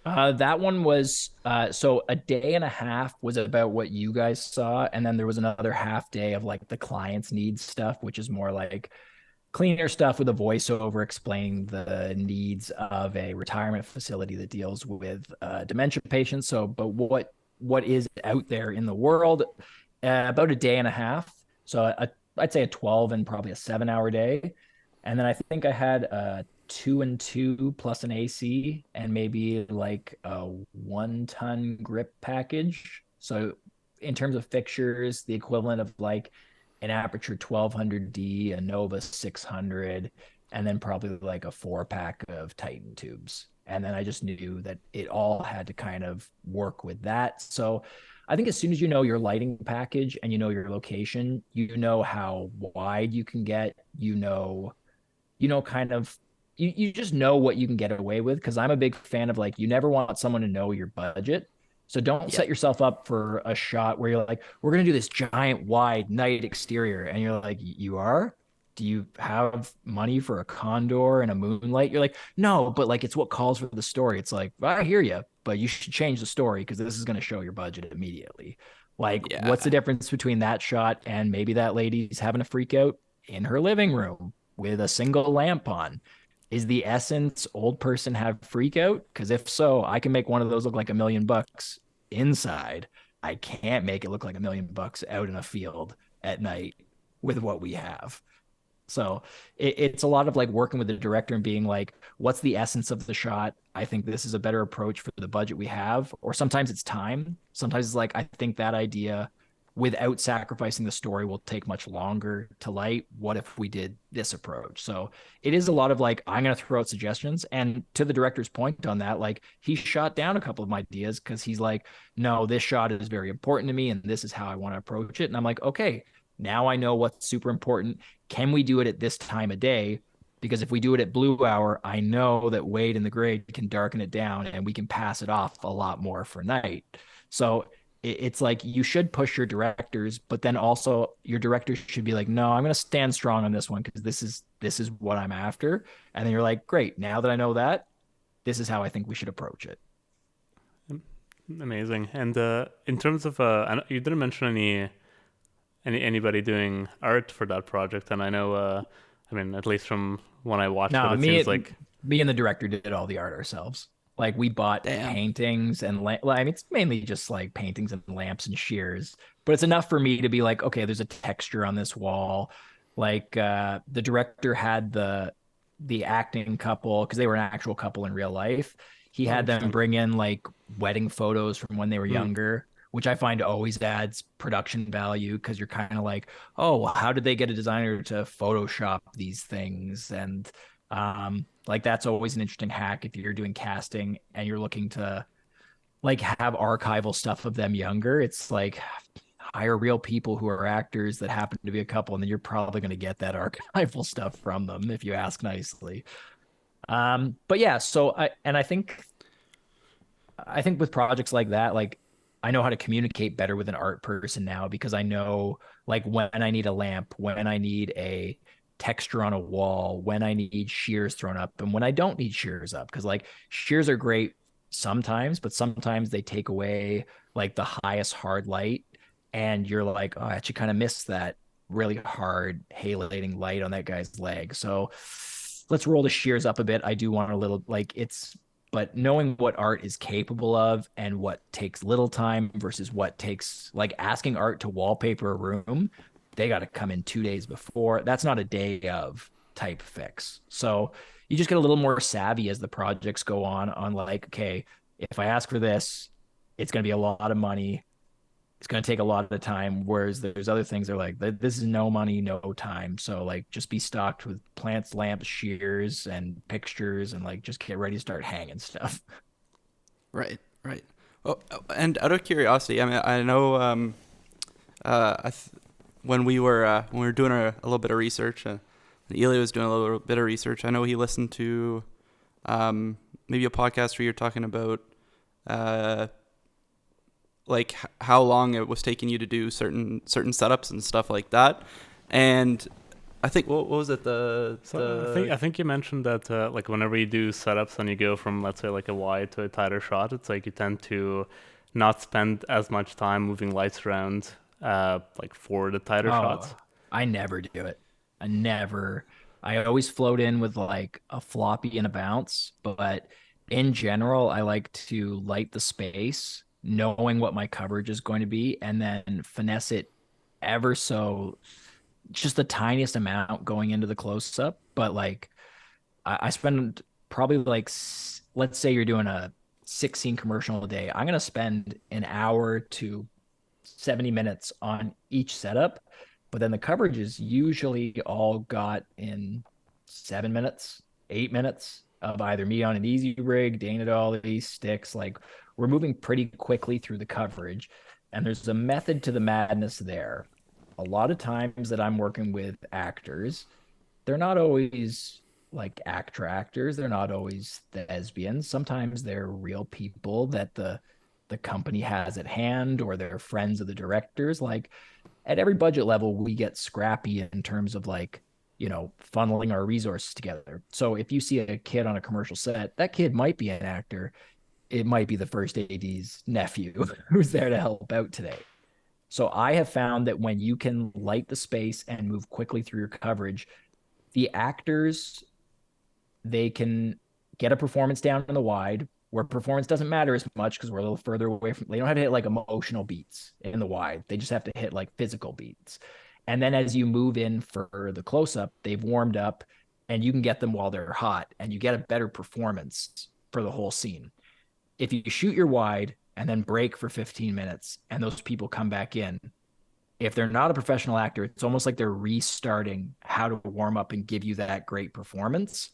That one was so a day and a half was about what you guys saw, and then there was another half day of like the client's needs stuff, which is more like cleaner stuff with a voiceover explaining the needs of a retirement facility that deals with dementia patients. So, but what is out there in the world? About a day and a half. So I'd say a 12 and probably a 7 hour day. And then I think I had a 2 and 2 plus an AC and maybe like a 1 ton grip package. So in terms of fixtures, the equivalent of like an Aperture 1200D, a Nova 600, and then probably like a 4 pack of Titan tubes. And then I just knew that it all had to kind of work with that. So I think as soon as you know your lighting package and you know your location, you know how wide you can get, kind of you just know what you can get away with. Cause I'm a big fan of like, you never want someone to know your budget. So don't set yourself up for a shot where you're like, we're going to do this giant wide night exterior. And you're like, you are? Do you have money for a condor and a moonlight? You're like, no, but like, it's what calls for the story. It's like, well, I hear you, but you should change the story because this is going to show your budget immediately. Like, what's the difference between that shot and maybe that lady's having a freak out in her living room with a single lamp on? Is the essence old person have freak out? Because if so, I can make one of those look like $1 million inside. I can't make it look like $1 million out in a field at night with what we have. So it's a lot of like working with the director and being like, what's the essence of the shot? I think this is a better approach for the budget we have. Or sometimes it's time. Sometimes it's like, I think that idea without sacrificing the story will take much longer to light. What if we did this approach? So it is a lot of like, I'm going to throw out suggestions. And to the director's point on that, like he shot down a couple of my ideas because he's like, no, this shot is very important to me. And this is how I want to approach it. And I'm like, okay, now I know what's super important. Can we do it at this time of day? Because if we do it at blue hour, I know that Wade and the grade can darken it down and we can pass it off a lot more for night. So it's like you should push your directors, but then also your directors should be like, no, I'm going to stand strong on this one because this is what I'm after. And then you're like, great, now that I know that, this is how I think we should approach it. Amazing. And in terms of, you didn't mention anybody doing art for that project, and I know, I mean, at least from when I watched it seems like me and the director did all the art ourselves. Like we bought paintings and I mean, it's mainly just like paintings and lamps and shears, but it's enough for me to be like, okay, there's a texture on this wall. Like the director had the acting couple because they were an actual couple in real life. He Oh, had them interesting. bring in like wedding photos from when they were Hmm. younger, which I find always adds production value because you're kind of like, oh, well, how did they get a designer to Photoshop these things? And like that's always an interesting hack if you're doing casting and you're looking to like have archival stuff of them younger. It's like hire real people who are actors that happen to be a couple, and then you're probably going to get that archival stuff from them if you ask nicely. But yeah, so I think with projects like that, like I know how to communicate better with an art person now because I know like when I need a lamp, when I need a texture on a wall, when I need shears thrown up, and when I don't need shears up. Because like shears are great sometimes, but sometimes they take away like the highest hard light, and you're like, oh, I actually kind of miss that really hard haloing light on that guy's leg. So let's roll the shears up a bit. I do want a little like it's but knowing what art is capable of and what takes little time versus what takes like asking art to wallpaper a room, they got to come in 2 days before. That's not a day of type fix. So you just get a little more savvy as the projects go on like, okay, if I ask for this, it's going to be a lot of money. It's going to take a lot of time. Whereas there's other things that are like, this is no money, no time. So like just be stocked with plants, lamps, shears, and pictures, and like just get ready to start hanging stuff. Right, right. Oh, and out of curiosity, I mean, I know I when we were doing a little bit of research, Eli was doing a little bit of research. I know he listened to maybe a podcast where you're talking about uh, like how long it was taking you to do certain setups and stuff like that. And I think what was it So I think you mentioned that like whenever you do setups and you go from let's say like a wide to a tighter shot, it's like you tend to not spend as much time moving lights around like for the tighter shots. Oh, I never do it. I never. I always float in with like a floppy and a bounce, but in general, I like to light the space, knowing what my coverage is going to be, and then finesse it ever so just the tiniest amount going into the close up. But like I spend probably like let's say you're doing a 16 commercial a day. I'm gonna spend an hour to 70 minutes on each setup, but then the coverage is usually all got in 7 minutes, 8 minutes of either me on an easy rig, Dana Dolly, sticks. Like we're moving pretty quickly through the coverage, and there's a method to the madness there. A lot of times that I'm working with actors, they're not always like actors. They're not always thespians. Sometimes they're real people that the company has at hand or they're friends of the directors. Like at every budget level, we get scrappy in terms of like, funneling our resources together. So if you see a kid on a commercial set, that kid might be an actor. It might be the first AD's nephew who's there to help out today. So I have found that when you can light the space and move quickly through your coverage, the actors they can get a performance down in the wide where performance doesn't matter as much because we're a little further away from they don't have to hit like emotional beats in the wide. They just have to hit like physical beats. And then as you move in for the close up, they've warmed up and you can get them while they're hot and you get a better performance for the whole scene. If you shoot your wide and then break for 15 minutes and those people come back in, if they're not a professional actor, it's almost like they're restarting how to warm up and give you that great performance.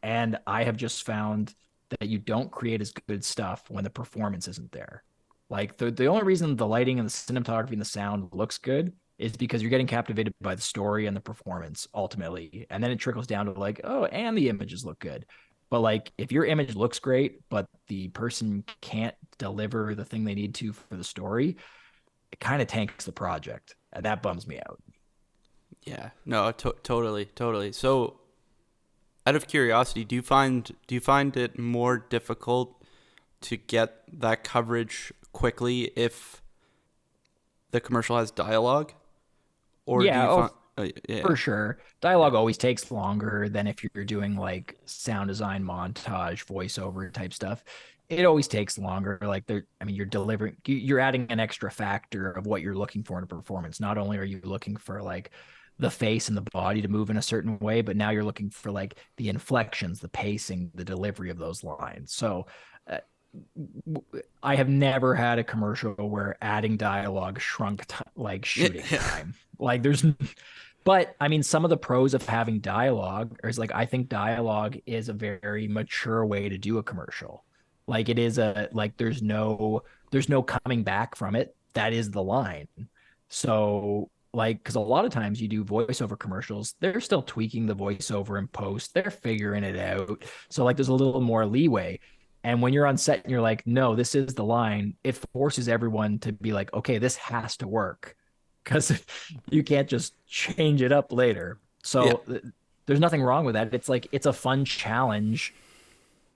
And I have just found that you don't create as good stuff when the performance isn't there. Like the only reason the lighting and the cinematography and the sound looks good is because you're getting captivated by the story and the performance ultimately. And then it trickles down to like, oh, and the images look good. But like if your image looks great, but the person can't deliver the thing they need to for the story, it kind of tanks the project. And that bums me out. Yeah, no, totally, totally. So, out of curiosity, do you find it more difficult to get that coverage quickly if the commercial has dialogue, or do Yeah, you oh, find? Yeah, for sure. yeah, Dialogue always takes longer than if you're doing like sound design, montage, voiceover type stuff. It always takes longer. Like I mean, you're delivering, you're adding an extra factor of what you're looking for in a performance. Not only are you looking for like the face and the body to move in a certain way, but now you're looking for like the inflections, the pacing, the delivery of those lines. So uh, I have never had a commercial where adding dialogue shrunk like shooting time. Like there's, but I mean, some of the pros of having dialogue is like I think dialogue is a very mature way to do a commercial. Like it is a like there's no coming back from it. That is the line. So like because a lot of times you do voiceover commercials, they're still tweaking the voiceover in post. They're figuring it out. So like there's a little more leeway. And when you're on set and you're like, no, this is the line, it forces everyone to be like, okay, this has to work because you can't just change it up later. Yeah. So there's nothing wrong with that. It's like, it's a fun challenge.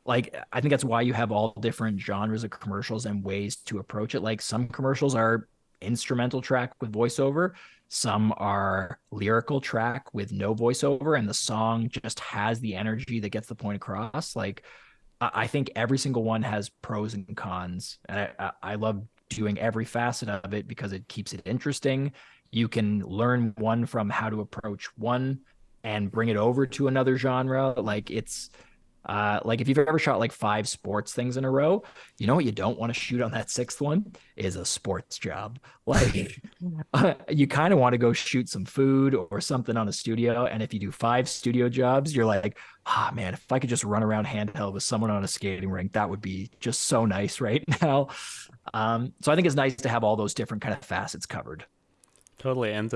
Like, I think that's why you have all different genres of commercials and ways to approach it. Like, some commercials are instrumental track with voiceover, some are lyrical track with no voiceover, and the song just has the energy that gets the point across. Like, I think every single one has pros and cons. And I love doing every facet of it because it keeps it interesting. You can learn one from how to approach one and bring it over to another genre. Like it's like if you've ever shot like 5 sports things in a row, you know what you don't want to shoot on that sixth one is a sports job. Like you kind of want to go shoot some food or something on a studio. And if you do 5 studio jobs, you're like, ah, oh, man, if I could just run around handheld with someone on a skating rink, that would be just so nice right now. So I think it's nice to have all those different kind of facets covered. Totally. And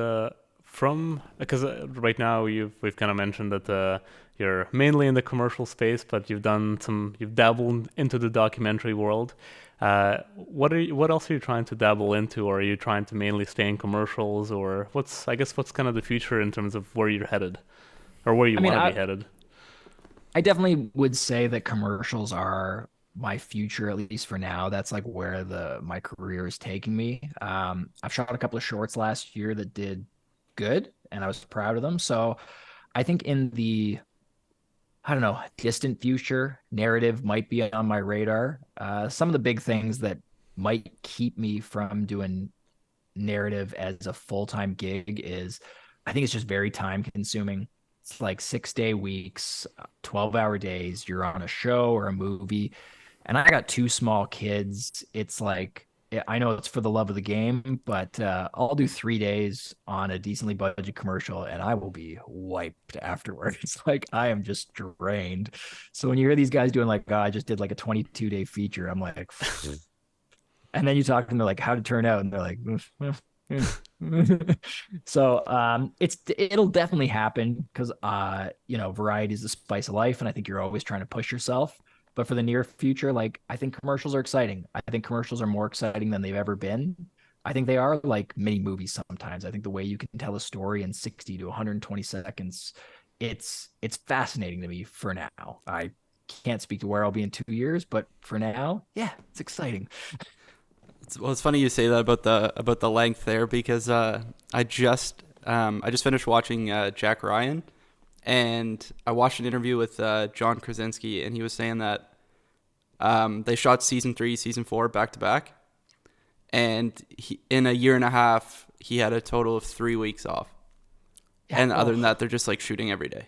from because right now we've kind of mentioned that you're mainly in the commercial space, but you've dabbled into the documentary world. What else are you trying to dabble into, or are you trying to mainly stay in commercials, or what's kind of the future in terms of where you're headed, or where you I mean, want to be headed? I definitely would say that commercials are my future, at least for now. That's like where my career is taking me. I've shot a couple of shorts last year that did good, and I was proud of them. So I think in the I don't know, distant future, narrative might be on my radar. Some of the big things that might keep me from doing narrative as a full-time gig is I think it's just very time consuming. It's like 6-day weeks, 12-hour days. You're on a show or a movie. And I got 2 small kids. It's like, I know it's for the love of the game, but I'll do 3 days on a decently budgeted commercial and I will be wiped afterwards. Like I am just drained. So when you hear these guys doing like, oh, I just did like a 22-day feature, I'm like, and then you talk to them, they're like, how'd it turn out? And they're like, so it'll definitely happen because variety is the spice of life, and I think you're always trying to push yourself. But for the near future, like I think commercials are exciting. I think commercials are more exciting than they've ever been. I think they are like mini movies sometimes. I think the way you can tell a story in 60 to 120 seconds, it's fascinating to me for now. I can't speak to where I'll be in 2 years, but for now, yeah, it's exciting. It's funny you say that about the length there because I just finished watching Jack Ryan, and I watched an interview with John Krasinski, and he was saying that they shot season 3, season 4 back to back, and in a year and a half he had a total of 3 weeks off, Yeah, and other than that they're just like shooting every day.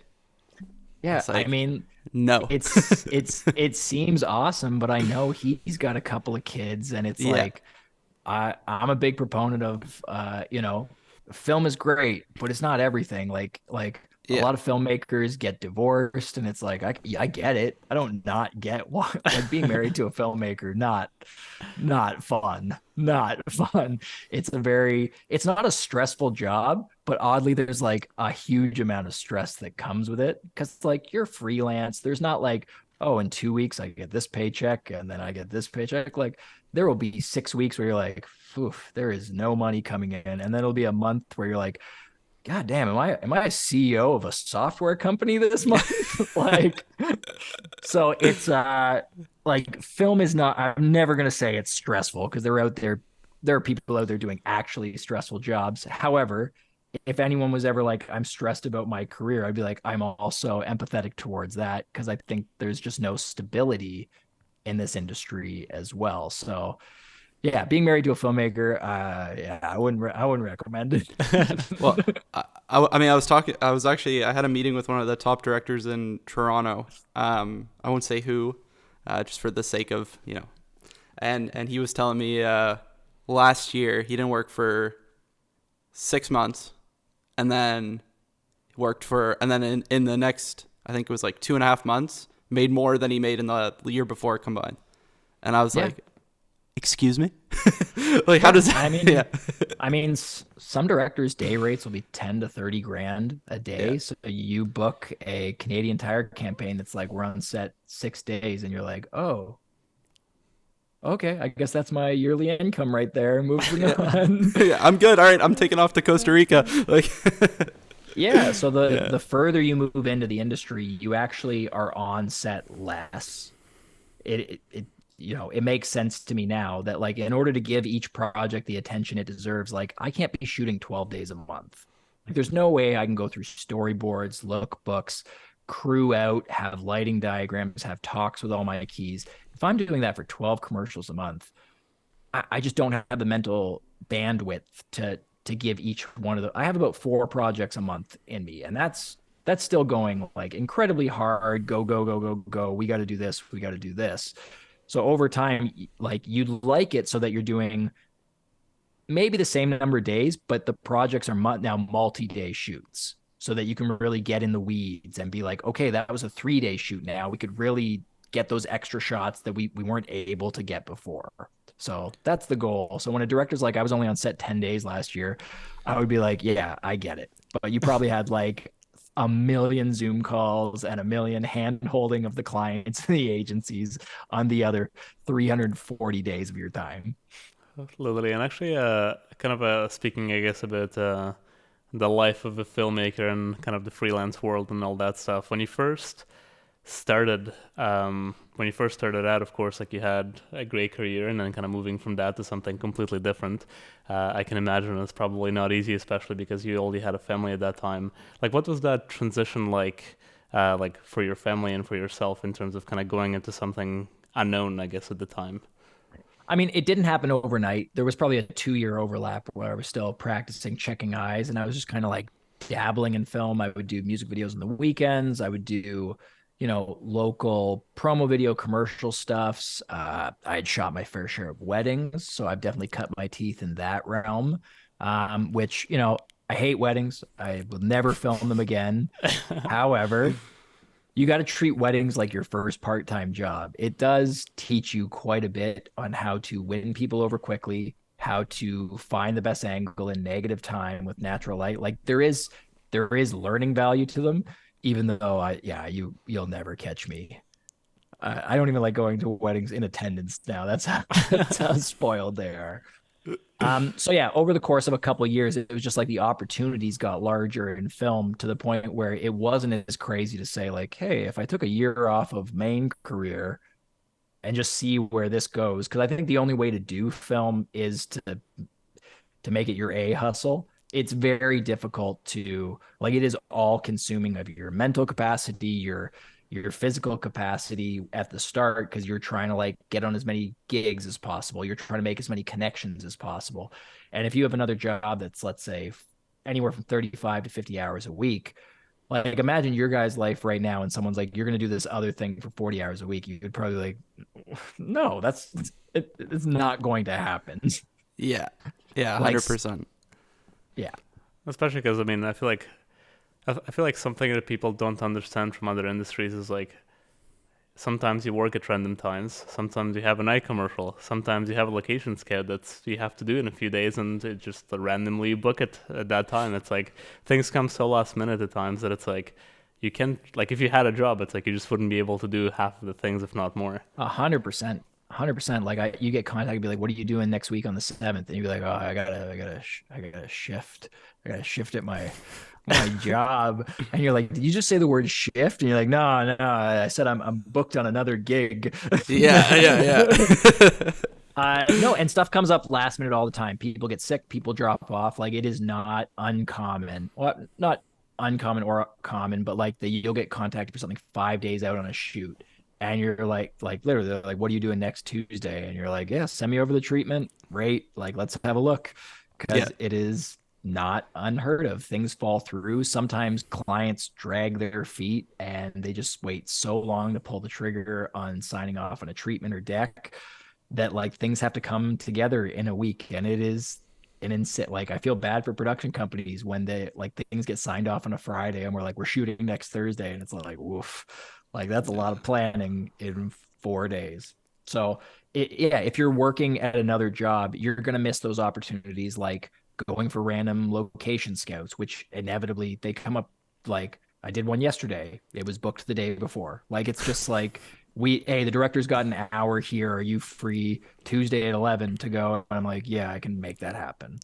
yeah. It's like, I mean, no, it seems awesome, but I know he's got a couple of kids, and it's yeah, like I'm a big proponent of film is great, but it's not everything. Like a yeah, lot of filmmakers get divorced, and it's like I get it. I don't not get why like being married to a filmmaker not fun, not fun. It's not a stressful job, but oddly there's like a huge amount of stress that comes with it because it's like you're freelance. There's not like, oh, in 2 weeks I get this paycheck and then I get this paycheck. Like there will be 6 weeks where you're like, oof, there is no money coming in. And then it'll be a month where you're like, God damn, am I a CEO of a software company this month? Like, so it's like film is not, I'm never gonna say it's stressful because there are people out there doing actually stressful jobs. However, if anyone was ever like, I'm stressed about my career, I'd be like, I'm also empathetic towards that because I think there's just no stability in this industry as well. So Yeah, being married to a filmmaker, yeah, I wouldn't recommend Well, it. I mean, I had a meeting with one of the top directors in Toronto. I won't say who, just for the sake of, and he was telling me last year he didn't work for 6 months, and then in the next, I think it was like 2.5 months, made more than he made in the year before combined. And I was Yeah, like, excuse me? Like, how yeah. does that, yeah, Some directors' day rates will be 10 to 30 grand a yeah, day. So you book a Canadian Tire campaign that's like we're on set 6 days, and you're like, oh, okay, I guess that's my yearly income right there. Moving yeah, on. yeah, I'm good. All right, I'm taking off to Costa Rica. Like, Yeah, so the yeah, the further you move into the industry, you actually are on set less. It it makes sense to me now that like in order to give each project the attention it deserves, like I can't be shooting 12 days a month. Like there's no way I can go through storyboards, lookbooks, crew out, have lighting diagrams, have talks with all my keys. If I'm doing that for 12 commercials a month, I just don't have the mental bandwidth to give each one of the. I have about 4 projects a month in me, and that's still going like incredibly hard. Go go go go go. We got to do this. We got to do this. So over time, like you'd like it so that you're doing maybe the same number of days, but the projects are now multi-day shoots so that you can really get in the weeds and be like, okay, that was a 3-day shoot. Now we could really get those extra shots that we weren't able to get before. So that's the goal. So when a director's like, I was only on set 10 days last year, I would be like, yeah, I get it. But you probably had like a million Zoom calls and a million hand holding of the clients and the agencies on the other 340 days of your time. Literally. And actually, kind of speaking, I guess, about the life of a filmmaker and kind of the freelance world and all that stuff. When you first started out, of course, like you had a great career, and then kind of moving from that to something completely different. I can imagine it's probably not easy, especially because you already had a family at that time. Like, what was that transition like for your family and for yourself in terms of kind of going into something unknown, I guess, at the time? I mean, it didn't happen overnight. There was probably a 2-year overlap where I was still practicing checking eyes, and I was just kind of like dabbling in film. I would do music videos on the weekends. I would do, local promo video commercial stuffs. I had shot my fair share of weddings, so I've definitely cut my teeth in that realm. Which, I hate weddings. I will never film them again. However, you got to treat weddings like your first part-time job. It does teach you quite a bit on how to win people over quickly, how to find the best angle in negative time with natural light. Like there is learning value to them, even though you'll never catch me. I don't even like going to weddings in attendance now. That's how spoiled they are. So yeah, over the course of a couple of years, it was just like the opportunities got larger in film to the point where it wasn't as crazy to say like, hey, if I took a year off of main career and just see where this goes, because I think the only way to do film is to make it your A hustle. It's very difficult to like it is all consuming of your mental capacity, your physical capacity at the start because you're trying to like get on as many gigs as possible. You're trying to make as many connections as possible. And if you have another job that's let's say anywhere from 35 to 50 hours a week, like imagine your guy's life right now and someone's like you're going to do this other thing for 40 hours a week. You could probably like no, it's not going to happen. yeah, yeah, Like 100%. yeah. Especially because I feel like something that people don't understand from other industries is like sometimes you work at random times, sometimes you have an eye commercial, sometimes you have a location scout that's you have to do in a few days, and it just randomly book it at that time. It's like things come so last minute at times that it's like you can't like if you had a job, it's like you just wouldn't be able to do half of the things, if not more. 100%. 100%. Like you get contact and be like, what are you doing next week on the 7th? And you'd be like, oh, I gotta shift. I gotta shift at my job. And you're like, did you just say the word shift? And you're like, no, no, I said I'm booked on another gig. Yeah, yeah, yeah. No, and stuff comes up last minute all the time. People get sick, people drop off. Like it is not uncommon. Well, not uncommon or common, but like you'll get contacted for something 5 days out on a shoot. And you're like literally they're like, what are you doing next Tuesday? And you're like, yeah, send me over the treatment rate. Like, let's have a look. Yeah. Because it is not unheard of. Things fall through. Sometimes clients drag their feet and they just wait so long to pull the trigger on signing off on a treatment or deck that like things have to come together in a week. And it is an insane, like I feel bad for production companies when they like things get signed off on a Friday and we're like, we're shooting next Thursday. And it's like, woof, like that's a lot of planning in 4 days. So yeah, if you're working at another job, you're going to miss those opportunities like going for random location scouts, which inevitably they come up. Like I did one yesterday. It was booked the day before. Like it's just like hey, the director's got an hour here. Are you free Tuesday at 11 to go? And I'm like, yeah, I can make that happen.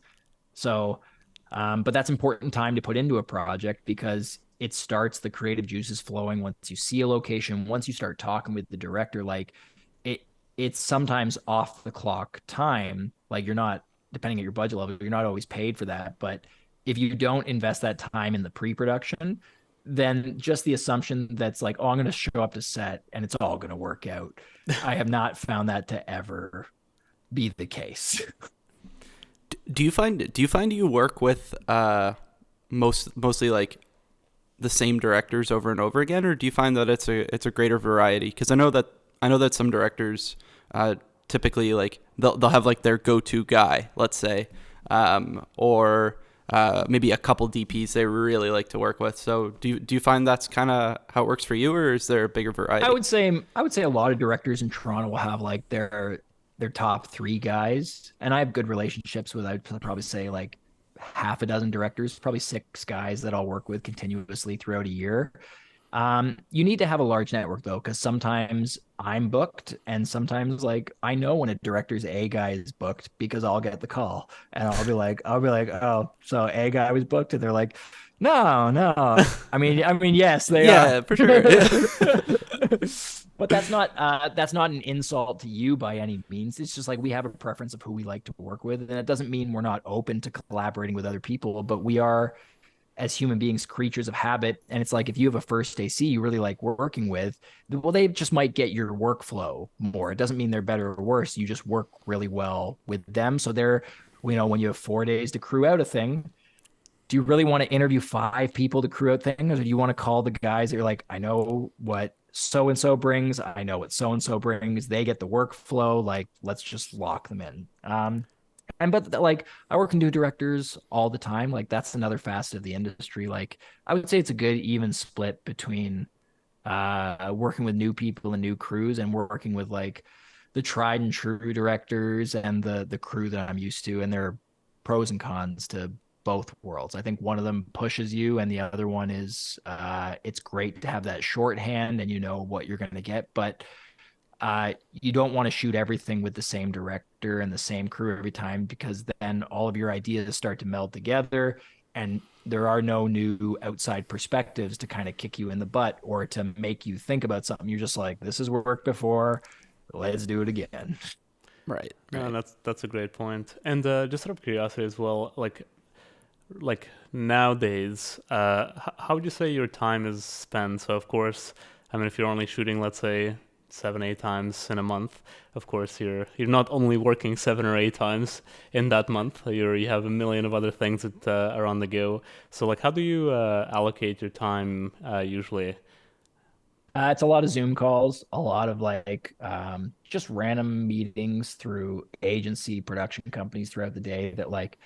So, but that's important time to put into a project because it starts the creative juices flowing once you see a location, once you start talking with the director, like it, it's sometimes off the clock time. Like you're not, depending on your budget level, you're not always paid for that. But if you don't invest that time in the pre-production, then just the assumption that's like, oh, I'm going to show up to set and it's all going to work out. I have not found that to ever be the case. Do you find you work with mostly like the same directors over and over again, or do you find that it's a greater variety? Because I know that some directors typically like they'll have like their go-to guy, let's say, or maybe a couple DPs they really like to work with. So do you find that's kind of how it works for you, or is there a bigger I variety? would say I would say a lot of directors in Toronto will have like their top three guys, and I have good relationships with I'd probably say like half a dozen directors, probably six guys that I'll work with continuously throughout a year. You need to have a large network though, because sometimes I'm booked, and sometimes like I know when a director's A guy is booked because I'll get the call, and I'll be like, oh, so A guy was booked, and they're like, no, no. I mean, yes, they are. Yeah, for sure. Yeah. But that's not an insult to you by any means. It's just like we have a preference of who we like to work with, and it doesn't mean we're not open to collaborating with other people, but we are as human beings creatures of habit. And it's like if you have a first AC you really like working with, well, they just might get your workflow more. It doesn't mean they're better or worse, you just work really well with them. So they're, when you have 4 days to crew out a thing, do you really want to interview five people to crew out things, or do you want to call the guys that you're like, I know what so and so brings, I know what so and so brings, they get the workflow, like let's just lock them in. And but like I work with new directors all the time. Like that's another facet of the industry. Like I would say it's a good even split between working with new people and new crews and working with like the tried and true directors and the crew that I'm used to. And there are pros and cons to both worlds. I think one of them pushes you and the other one is it's great to have that shorthand and you know what you're going to get, but you don't want to shoot everything with the same director and the same crew every time, because then all of your ideas start to meld together and there are no new outside perspectives to kind of kick you in the butt or to make you think about something. You're just like, this has worked before, let's do it again. Right, No, right. that's a great point. And just out of curiosity as well, like nowadays, how would you say your time is spent? So of course, I mean, if you're only shooting, let's say 7 8 times in a month, of course you're not only working 7 or 8 times in that month. You have a million of other things that are on the go. So like, how do you allocate your time usually? It's a lot of Zoom calls, a lot of like just random meetings through agency production companies throughout the day that like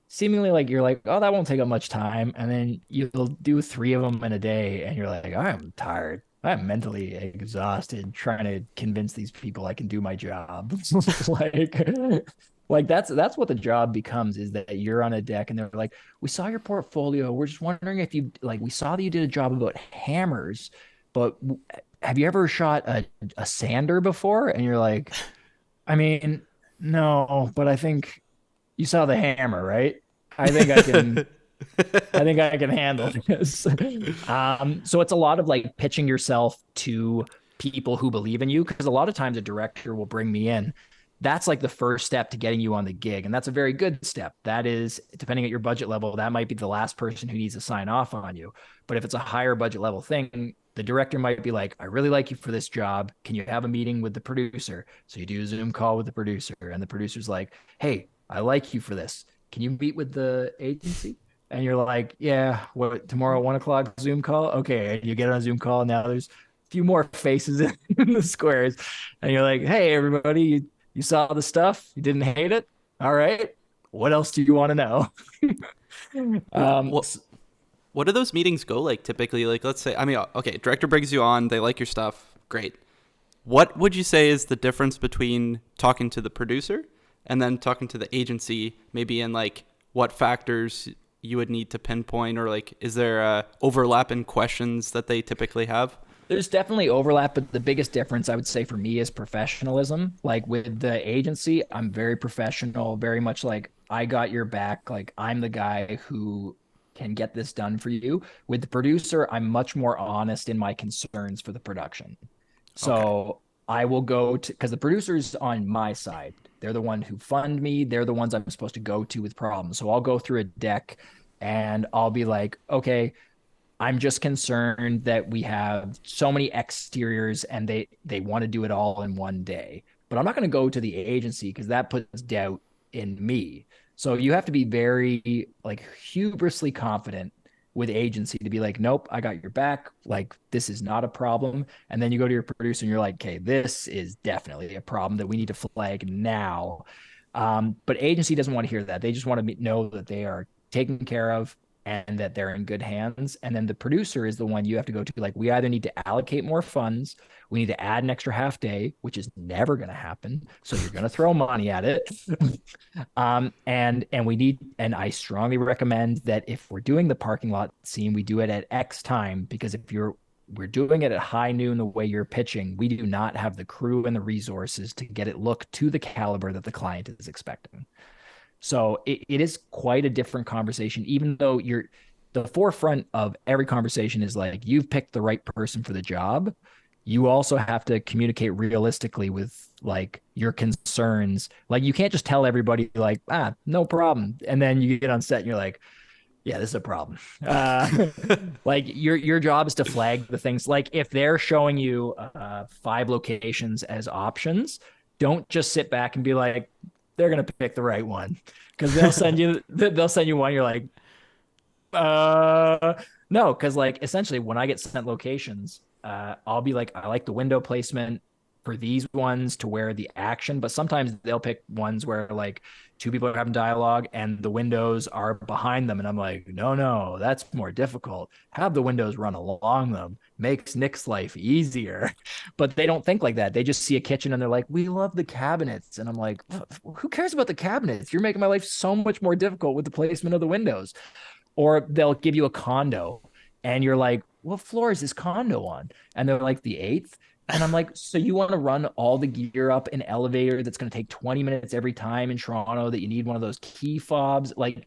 seemingly like you're like, oh, that won't take up much time. And then you'll do three of them in a day and you're like, I'm tired. I'm mentally exhausted trying to convince these people I can do my job. like like that's what the job becomes, is that you're on a deck and they're like, we saw your portfolio. We're just wondering if you like, we saw that you did a job about hammers, but have you ever shot a sander before? And you're like, I mean, no, but I think you saw the hammer, right? I think I can I think I can handle this. So it's a lot of like pitching yourself to people who believe in you, because a lot of times a director will bring me in. That's like the first step to getting you on the gig. And that's a very good step. That is, depending at your budget level, that might be the last person who needs to sign off on you. But if it's a higher budget level thing, the director might be like, I really like you for this job. Can you have a meeting with the producer? So you do a Zoom call with the producer, and the producer's like, hey, I like you for this. Can you meet with the agency? And you're like, yeah, what, tomorrow, 1 o'clock Zoom call? Okay. And you get on a Zoom call. Now there's a few more faces in the squares. And you're like, hey, everybody, you saw the stuff? You didn't hate it? All right. What else do you want to know? What what do those meetings go like typically? Like, let's say, I mean, okay, director brings you on, they like your stuff, great. What would you say is the difference between talking to the producer and then talking to the agency, maybe in like what factors you would need to pinpoint, or like, is there overlap in questions that they typically have? There's definitely overlap, but the biggest difference I would say for me is professionalism. Like with the agency, I'm very professional, very much like I got your back. Like I'm the guy who can get this done for you. With the producer, I'm much more honest in my concerns for the production. Okay. So I will go to, because the producer's on my side. They're the one who fund me. They're the ones I'm supposed to go to with problems. So I'll go through a deck and I'll be like, okay, I'm just concerned that we have so many exteriors and they want to do it all in one day. But I'm not going to go to the agency because that puts doubt in me. So you have to be very like hubrisly confident with agency to be like, nope, I got your back. Like this is not a problem. And then you go to your producer and you're like, okay, this is definitely a problem that we need to flag now. But agency doesn't want to hear that. They just want to know that they are taken care of and that they're in good hands. And then the producer is the one you have to go to. Like, we either need to allocate more funds, we need to add an extra half day, which is never going to happen. So you're going to throw money at it. And we need, and I strongly recommend that if we're doing the parking lot scene, we do it at X time, because if we're doing it at high noon the way you're pitching, we do not have the crew and the resources to get it look to the caliber that the client is expecting. So it is quite a different conversation, even though the forefront of every conversation is like, you've picked the right person for the job. You also have to communicate realistically with like your concerns. Like you can't just tell everybody like, no problem. And then you get on set and you're like, yeah, this is a problem. Like your job is to flag the things. Like if they're showing you 5 locations as options, don't just sit back and be like, they're gonna pick the right one, because they'll send you one. You're like, uh, no, because like essentially when I get sent locations, I'll be like, I like the window placement for these ones to where the action, but sometimes they'll pick ones where like two people are having dialogue and the windows are behind them. And I'm like, no, that's more difficult. Have the windows run along them. Makes Nick's life easier. But they don't think like that. They just see a kitchen and they're like, we love the cabinets. And I'm like, who cares about the cabinets? You're making my life so much more difficult with the placement of the windows. Or they'll give you a condo and you're like, what floor is this condo on? And they're like, the eighth. And I'm like, so you want to run all the gear up an elevator that's going to take 20 minutes every time in Toronto, that you need one of those key fobs? Like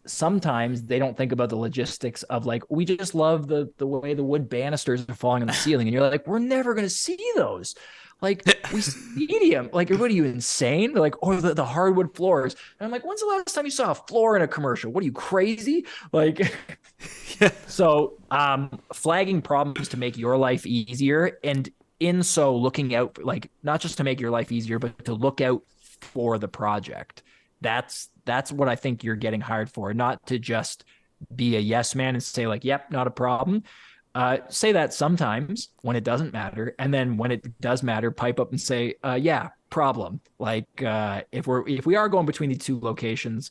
sometimes they don't think about the logistics of like, we just love the way the wood banisters are falling on the ceiling. And you're like, we're never going to see those. Like we see them. Like, what are you, insane? They're like, oh, the hardwood floors. And I'm like, when's the last time you saw a floor in a commercial? What are you, crazy? Like, so flagging problems to make your life easier, and in so looking out, like not just to make your life easier, but to look out for the project. That's what I think you're getting hired for, not to just be a yes man and say like, yep, not a problem. Say that sometimes when it doesn't matter, and then when it does matter, pipe up and say, yeah, problem. Like if we are going between the two locations,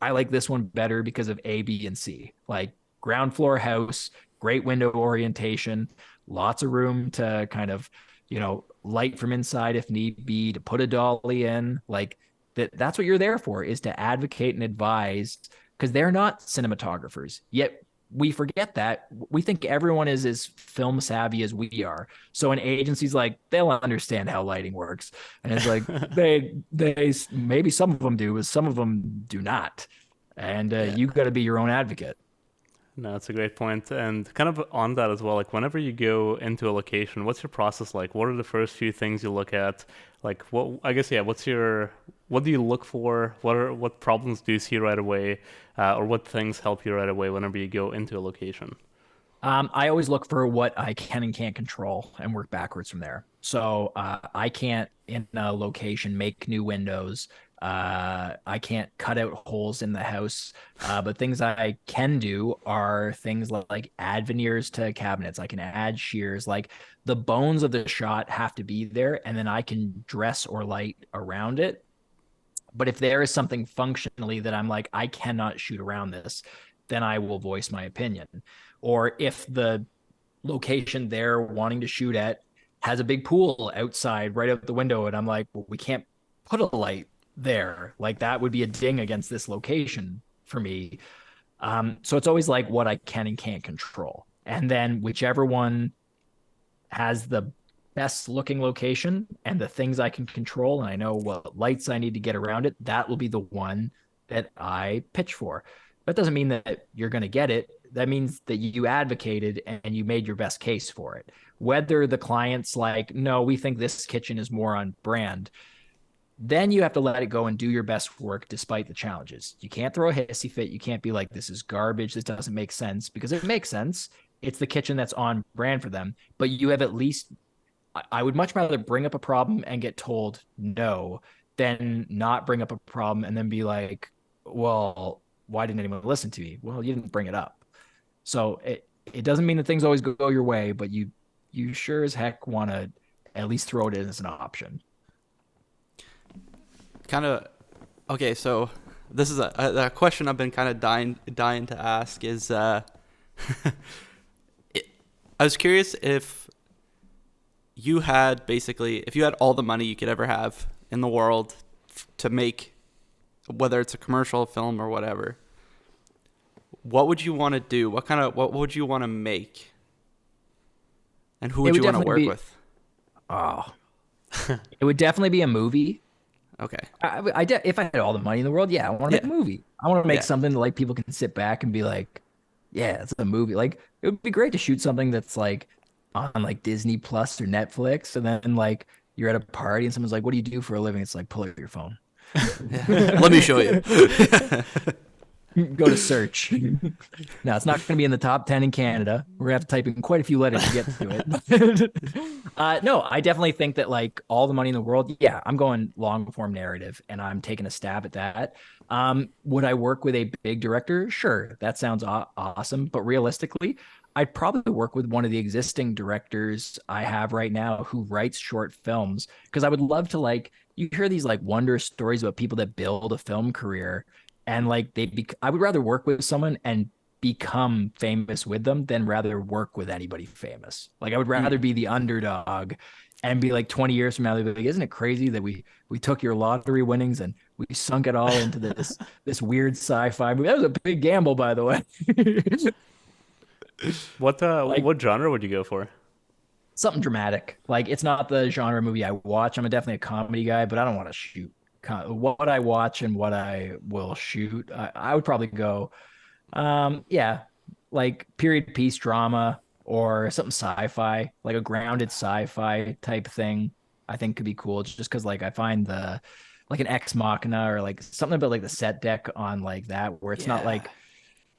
I like this one better because of A, B, and C. Like ground floor house, great window orientation, lots of room to kind of, light from inside if need be, to put a dolly in. Like that's what you're there for, is to advocate and advise, because they're not cinematographers. Yet we forget that. We think everyone is as film savvy as we are. So an agency's like, they'll understand how lighting works. And it's like, they maybe some of them do, but some of them do not. And Yeah. you got to be your own advocate. No, that's a great point. And kind of on that as well, like whenever you go into a location, what's your process like? What are the first few things you look at? Like what do you look for? What problems do you see right away? Or what things help you right away whenever you go into a location? I always look for what I can and can't control and work backwards from there. So I can't in a location make new windows. I can't cut out holes in the house. But things I can do are things like add veneers to cabinets. I can add shears. Like the bones of the shot have to be there, and then I can dress or light around it. But if there is something functionally that I'm like, I cannot shoot around this, then I will voice my opinion. Or if the location they're wanting to shoot at has a big pool outside right out the window, and I'm like, well, we can't put a light there. Like that would be a ding against this location for me. So it's always like what I can and can't control. And then whichever one has the best looking location and the things I can control, and I know what lights I need to get around it, that will be the one that I pitch for. That doesn't mean that you're going to get it. That means that you advocated and you made your best case for it. Whether the client's like, no, we think this kitchen is more on brand, then you have to let it go and do your best work despite the challenges. You can't throw a hissy fit. You can't be like, this is garbage. This doesn't make sense, because it makes sense. It's the kitchen that's on brand for them. But you have at least, I would much rather bring up a problem and get told no than not bring up a problem and then be like, well, why didn't anyone listen to me? Well, you didn't bring it up. So it doesn't mean that things always go your way, but you sure as heck want to at least throw it in as an option. Kind of. Okay, so this is a question I've been kind of dying to ask is I was curious if you had all the money you could ever have in the world to make, whether it's a commercial, film, or whatever, what would you want to do? What would you want to make? And who would you want to work with? Oh, it would definitely be a movie. Okay. If I had all the money in the world, yeah, I want to make a movie. I want to make something that like people can sit back and be like, yeah, it's a movie. Like it would be great to shoot something that's like on like Disney Plus or Netflix, and then like you're at a party and someone's like, "What do you do for a living?" It's like, pull out your phone. Let me show you. Go to search. No, it's not going to be in the top 10 in Canada. We're going to have to type in quite a few letters to get to it. No, I definitely think that like all the money in the world, yeah, I'm going long form narrative and I'm taking a stab at that. Would I work with a big director? Sure. That sounds awesome. But realistically, I'd probably work with one of the existing directors I have right now who writes short films, because I would love to, like, you hear these like wonder stories about people that build a film career, and like I would rather work with someone and become famous with them than rather work with anybody famous. Like I would rather be the underdog and be like 20 years from now, they'd be like, isn't it crazy that we took your lottery winnings and we sunk it all into this weird sci-fi movie? That was a big gamble, by the way. What genre would you go for? Something dramatic. Like it's not the genre movie I watch. I'm definitely a comedy guy, but I don't want to shoot what I watch and what I will shoot. I would probably go, yeah, like period piece drama or something sci-fi, like a grounded sci-fi type thing. I think could be cool, just because like I find the like an Ex Machina or like something about like the set deck on like that, where it's not like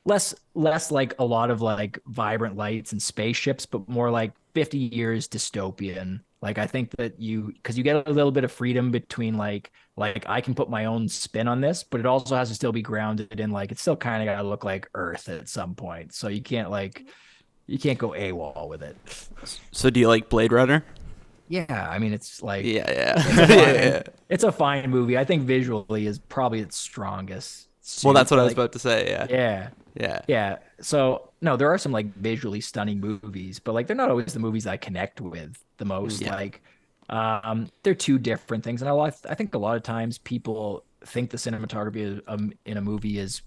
less like a lot of like vibrant lights and spaceships, but more like 50 years dystopian. Like I think that because you get a little bit of freedom between like I can put my own spin on this, but it also has to still be grounded in like it's still kind of got to look like Earth at some point. So you can't go AWOL with it. So do you like Blade Runner? Yeah, I mean it's like it's a fine movie. I think visually is probably its strongest. Well, that's what I was about to say. Yeah. So no, there are some like visually stunning movies, but like they're not always the movies I connect with the most. Yeah. Like, they're two different things, and I think a lot of times people think the cinematography in a movie is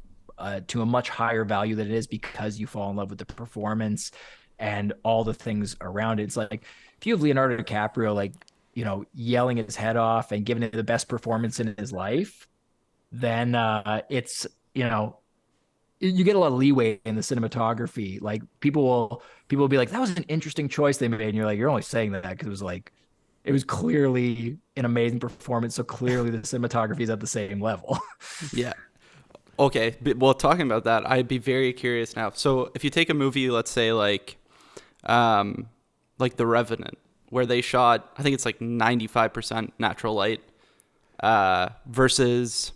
to a much higher value than it is, because you fall in love with the performance and all the things around it. It's like if you have Leonardo DiCaprio like yelling his head off and giving it the best performance in his life, then it's you get a lot of leeway in the cinematography. Like people will be like, that was an interesting choice they made, and you're like, you're only saying that because it was clearly an amazing performance, so clearly the cinematography is at the same level. Yeah. Okay, well, talking about that, I'd be very curious now. So if you take a movie, let's say um, like The Revenant, where they shot, I think it's like 95% natural light, versus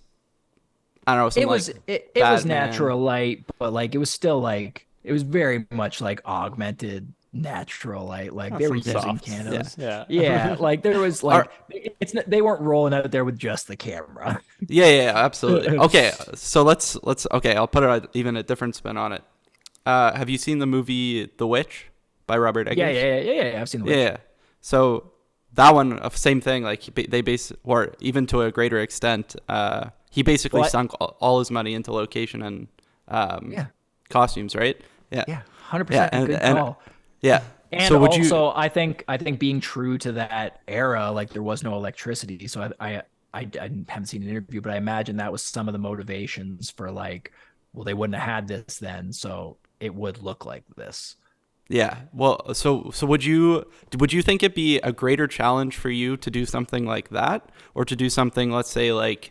I don't know, It something was like it was Batman. natural light, but like it was still like it was very much like augmented natural light. Like they were Some using softs. Yeah. candles. Yeah. Yeah, like there was Are like they weren't rolling out there with just the camera. yeah, absolutely. Okay, so let's okay, I'll put even a different spin on it. Have you seen the movie The Witch by Robert Eggers? Yeah. I've seen The Yeah. Witch. Yeah. So that one, same thing. Like they base, or even to a greater extent, he basically Well, sunk all his money into location and um, yeah, costumes, right? Yeah. yeah, Yeah. 100% And good call. yeah. And So would you? also, I think being true to that era, like there was no electricity, so I haven't seen an interview, but I imagine that was some of the motivations for like, well, they wouldn't have had this then, so it would look like this. Yeah. Well, so would you think it'd be a greater challenge for you to do something like that, or to do something, let's say, like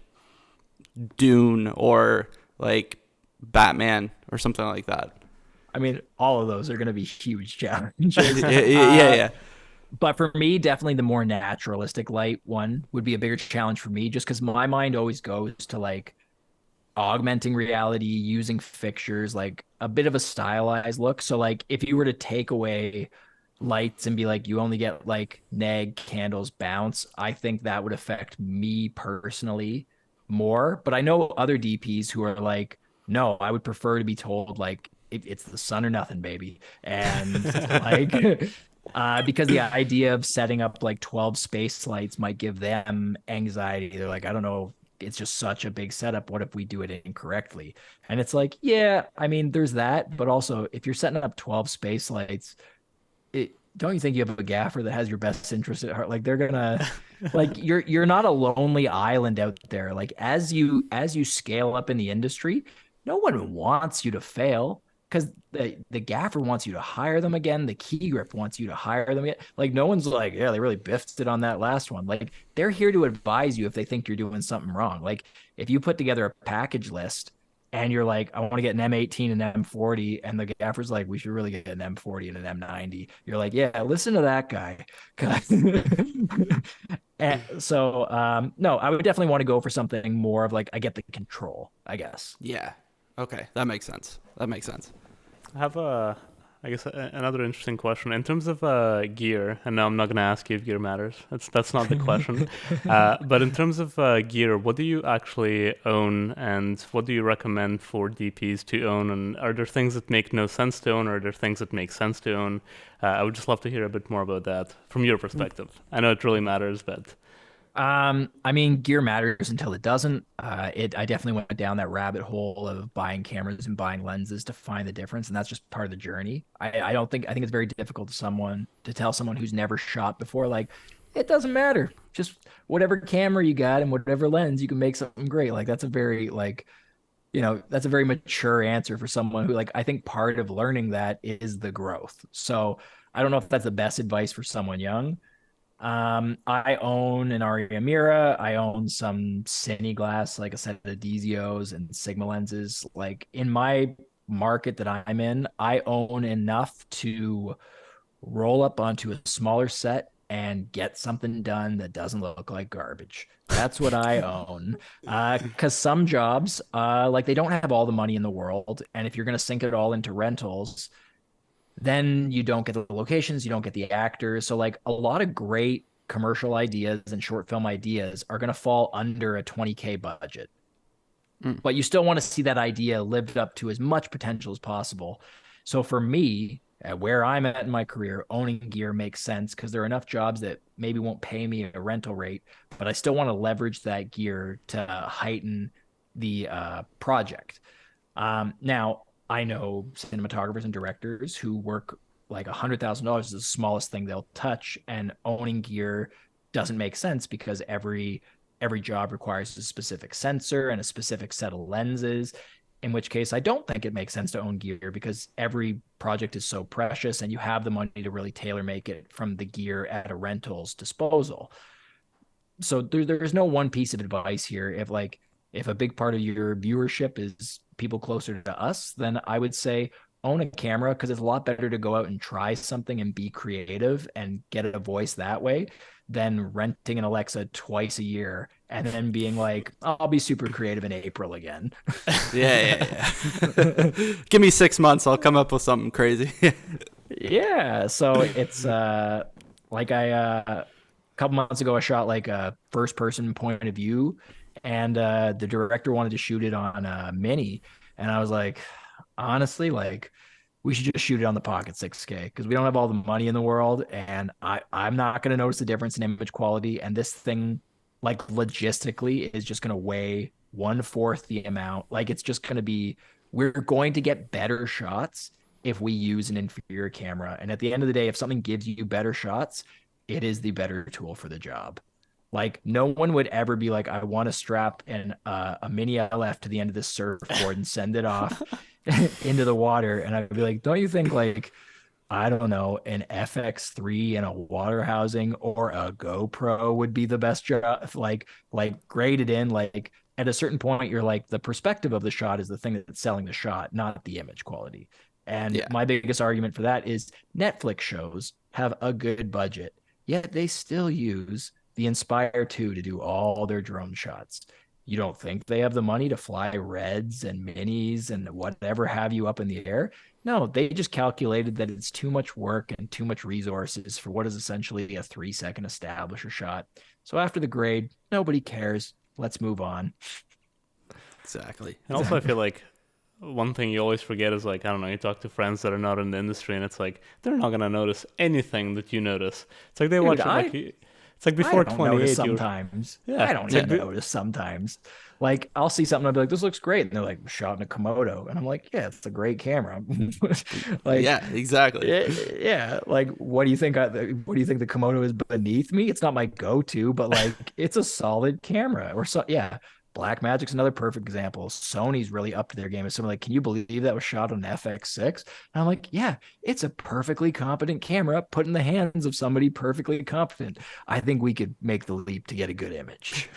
Dune or like Batman or something like that? I mean, all of those are going to be huge challenges. Yeah. Yeah. But for me, definitely the more naturalistic light one would be a bigger challenge for me, just because my mind always goes to like augmenting reality using fixtures, like a bit of a stylized look. So like if you were to take away lights and be like you only get like neg candles bounce, I think that would affect me personally more. But I know other DPs who are like, no, I would prefer to be told like it's the sun or nothing, baby. And like because the idea of setting up like 12 space lights might give them anxiety. They're like, I don't know, it's just such a big setup. What if we do it incorrectly? And it's like, yeah, I mean, there's that, but also if you're setting up 12 space lights, don't you think you have a gaffer that has your best interest at heart? Like they're gonna like you're not a lonely island out there. Like as you scale up in the industry, no one wants you to fail because the gaffer wants you to hire them again. The key grip wants you to hire them again. Like no one's like, yeah, they really biffed it on that last one. Like they're here to advise you if they think you're doing something wrong. Like if you put together a package list and you're like, I want to get an M18 and M40, and the gaffer's like, we should really get an M40 and an M90. You're like, yeah, listen to that guy. And so, no, I would definitely want to go for something more of like, I get the control, I guess. Yeah. Okay, that makes sense. That makes sense. I have I guess another interesting question in terms of gear. And no, I'm not going to ask you if gear matters. That's not the question. But in terms of gear, what do you actually own, and what do you recommend for DPs to own? And are there things that make no sense to own, or are there things that make sense to own? I would just love to hear a bit more about that from your perspective. I know it really matters, but I mean, gear matters until it doesn't. I definitely went down that rabbit hole of buying cameras and buying lenses to find the difference, and that's just part of the journey. I don't think I think it's very difficult to tell someone who's never shot before, like, it doesn't matter. Just whatever camera you got and whatever lens, you can make something great. Like that's a very like, that's a very mature answer for someone who like I think part of learning that is the growth. So I don't know if that's the best advice for someone young. I own an Aria Mira. I own some Cine Glass, like a set of Desios and Sigma lenses. Like in my market that I'm in, I own enough to roll up onto a smaller set and get something done that doesn't look like garbage. That's what I own. Because some jobs, like they don't have all the money in the world, and if you're going to sink it all into rentals, then you don't get the locations, you don't get the actors. So like a lot of great commercial ideas and short film ideas are going to fall under a 20K budget. Mm. But you still want to see that idea lived up to as much potential as possible. So for me, at where I'm at in my career, owning gear makes sense because there are enough jobs that maybe won't pay me a rental rate, but I still want to leverage that gear to heighten the project. Now, I know cinematographers and directors who work like $100,000 is the smallest thing they'll touch, and owning gear doesn't make sense because every job requires a specific sensor and a specific set of lenses. In which case, I don't think it makes sense to own gear because every project is so precious, and you have the money to really tailor make it from the gear at a rental's disposal. So there's no one piece of advice here. If like If a big part of your viewership is people closer to us, then I would say own a camera, because it's a lot better to go out and try something and be creative and get a voice that way than renting an Alexa twice a year and then being like, I'll be super creative in April again. Yeah. Give me 6 months, I'll come up with something crazy. Yeah, so it's like a couple months ago I shot like a first person point of view, and the director wanted to shoot it on a mini, and I was like, honestly, like we should just shoot it on the Pocket 6K because we don't have all the money in the world, and I'm not going to notice the difference in image quality, and this thing like logistically is just going to weigh 1/4 the amount. Like it's just going to be, we're going to get better shots if we use an inferior camera. And at the end of the day, if something gives you better shots, it is the better tool for the job. Like no one would ever be like, I want to strap a mini LF to the end of this surfboard and send it off into the water. And I'd be like, don't you think like, I don't know, an FX3 and a water housing or a GoPro would be the best job? Like graded in, like at a certain point, you're like, the perspective of the shot is the thing that's selling the shot, not the image quality. And Yeah. my biggest argument for that is Netflix shows have a good budget, yet they still use the Inspire 2 to do all their drone shots. You don't think they have the money to fly Reds and Minis and whatever have you up in the air? No, they just calculated that it's too much work and too much resources for what is essentially a 3-second establisher shot. So after the grade, nobody cares. Let's move on. Exactly. And also, I feel like one thing you always forget is like, I don't know, you talk to friends that are not in the industry, and it's like they're not gonna notice anything that you notice. It's like they watch it like it's like before I don't 28. notice sometimes. Yeah, I don't it's like notice sometimes. Like I'll see something, I'll be like, "This looks great," and they're like, "Shot in a Komodo," and I'm like, "Yeah, it's a great camera." Like, Yeah, exactly. yeah. Like, what do you think? What do you think the Komodo is beneath me? It's not my go-to, but like, it's a solid camera. Or so, yeah. Blackmagic's another perfect example. Sony's really up to their game. It's something like, can you believe that was shot on FX6? And I'm like, yeah, it's a perfectly competent camera put in the hands of somebody perfectly competent. I think we could make the leap to get a good image.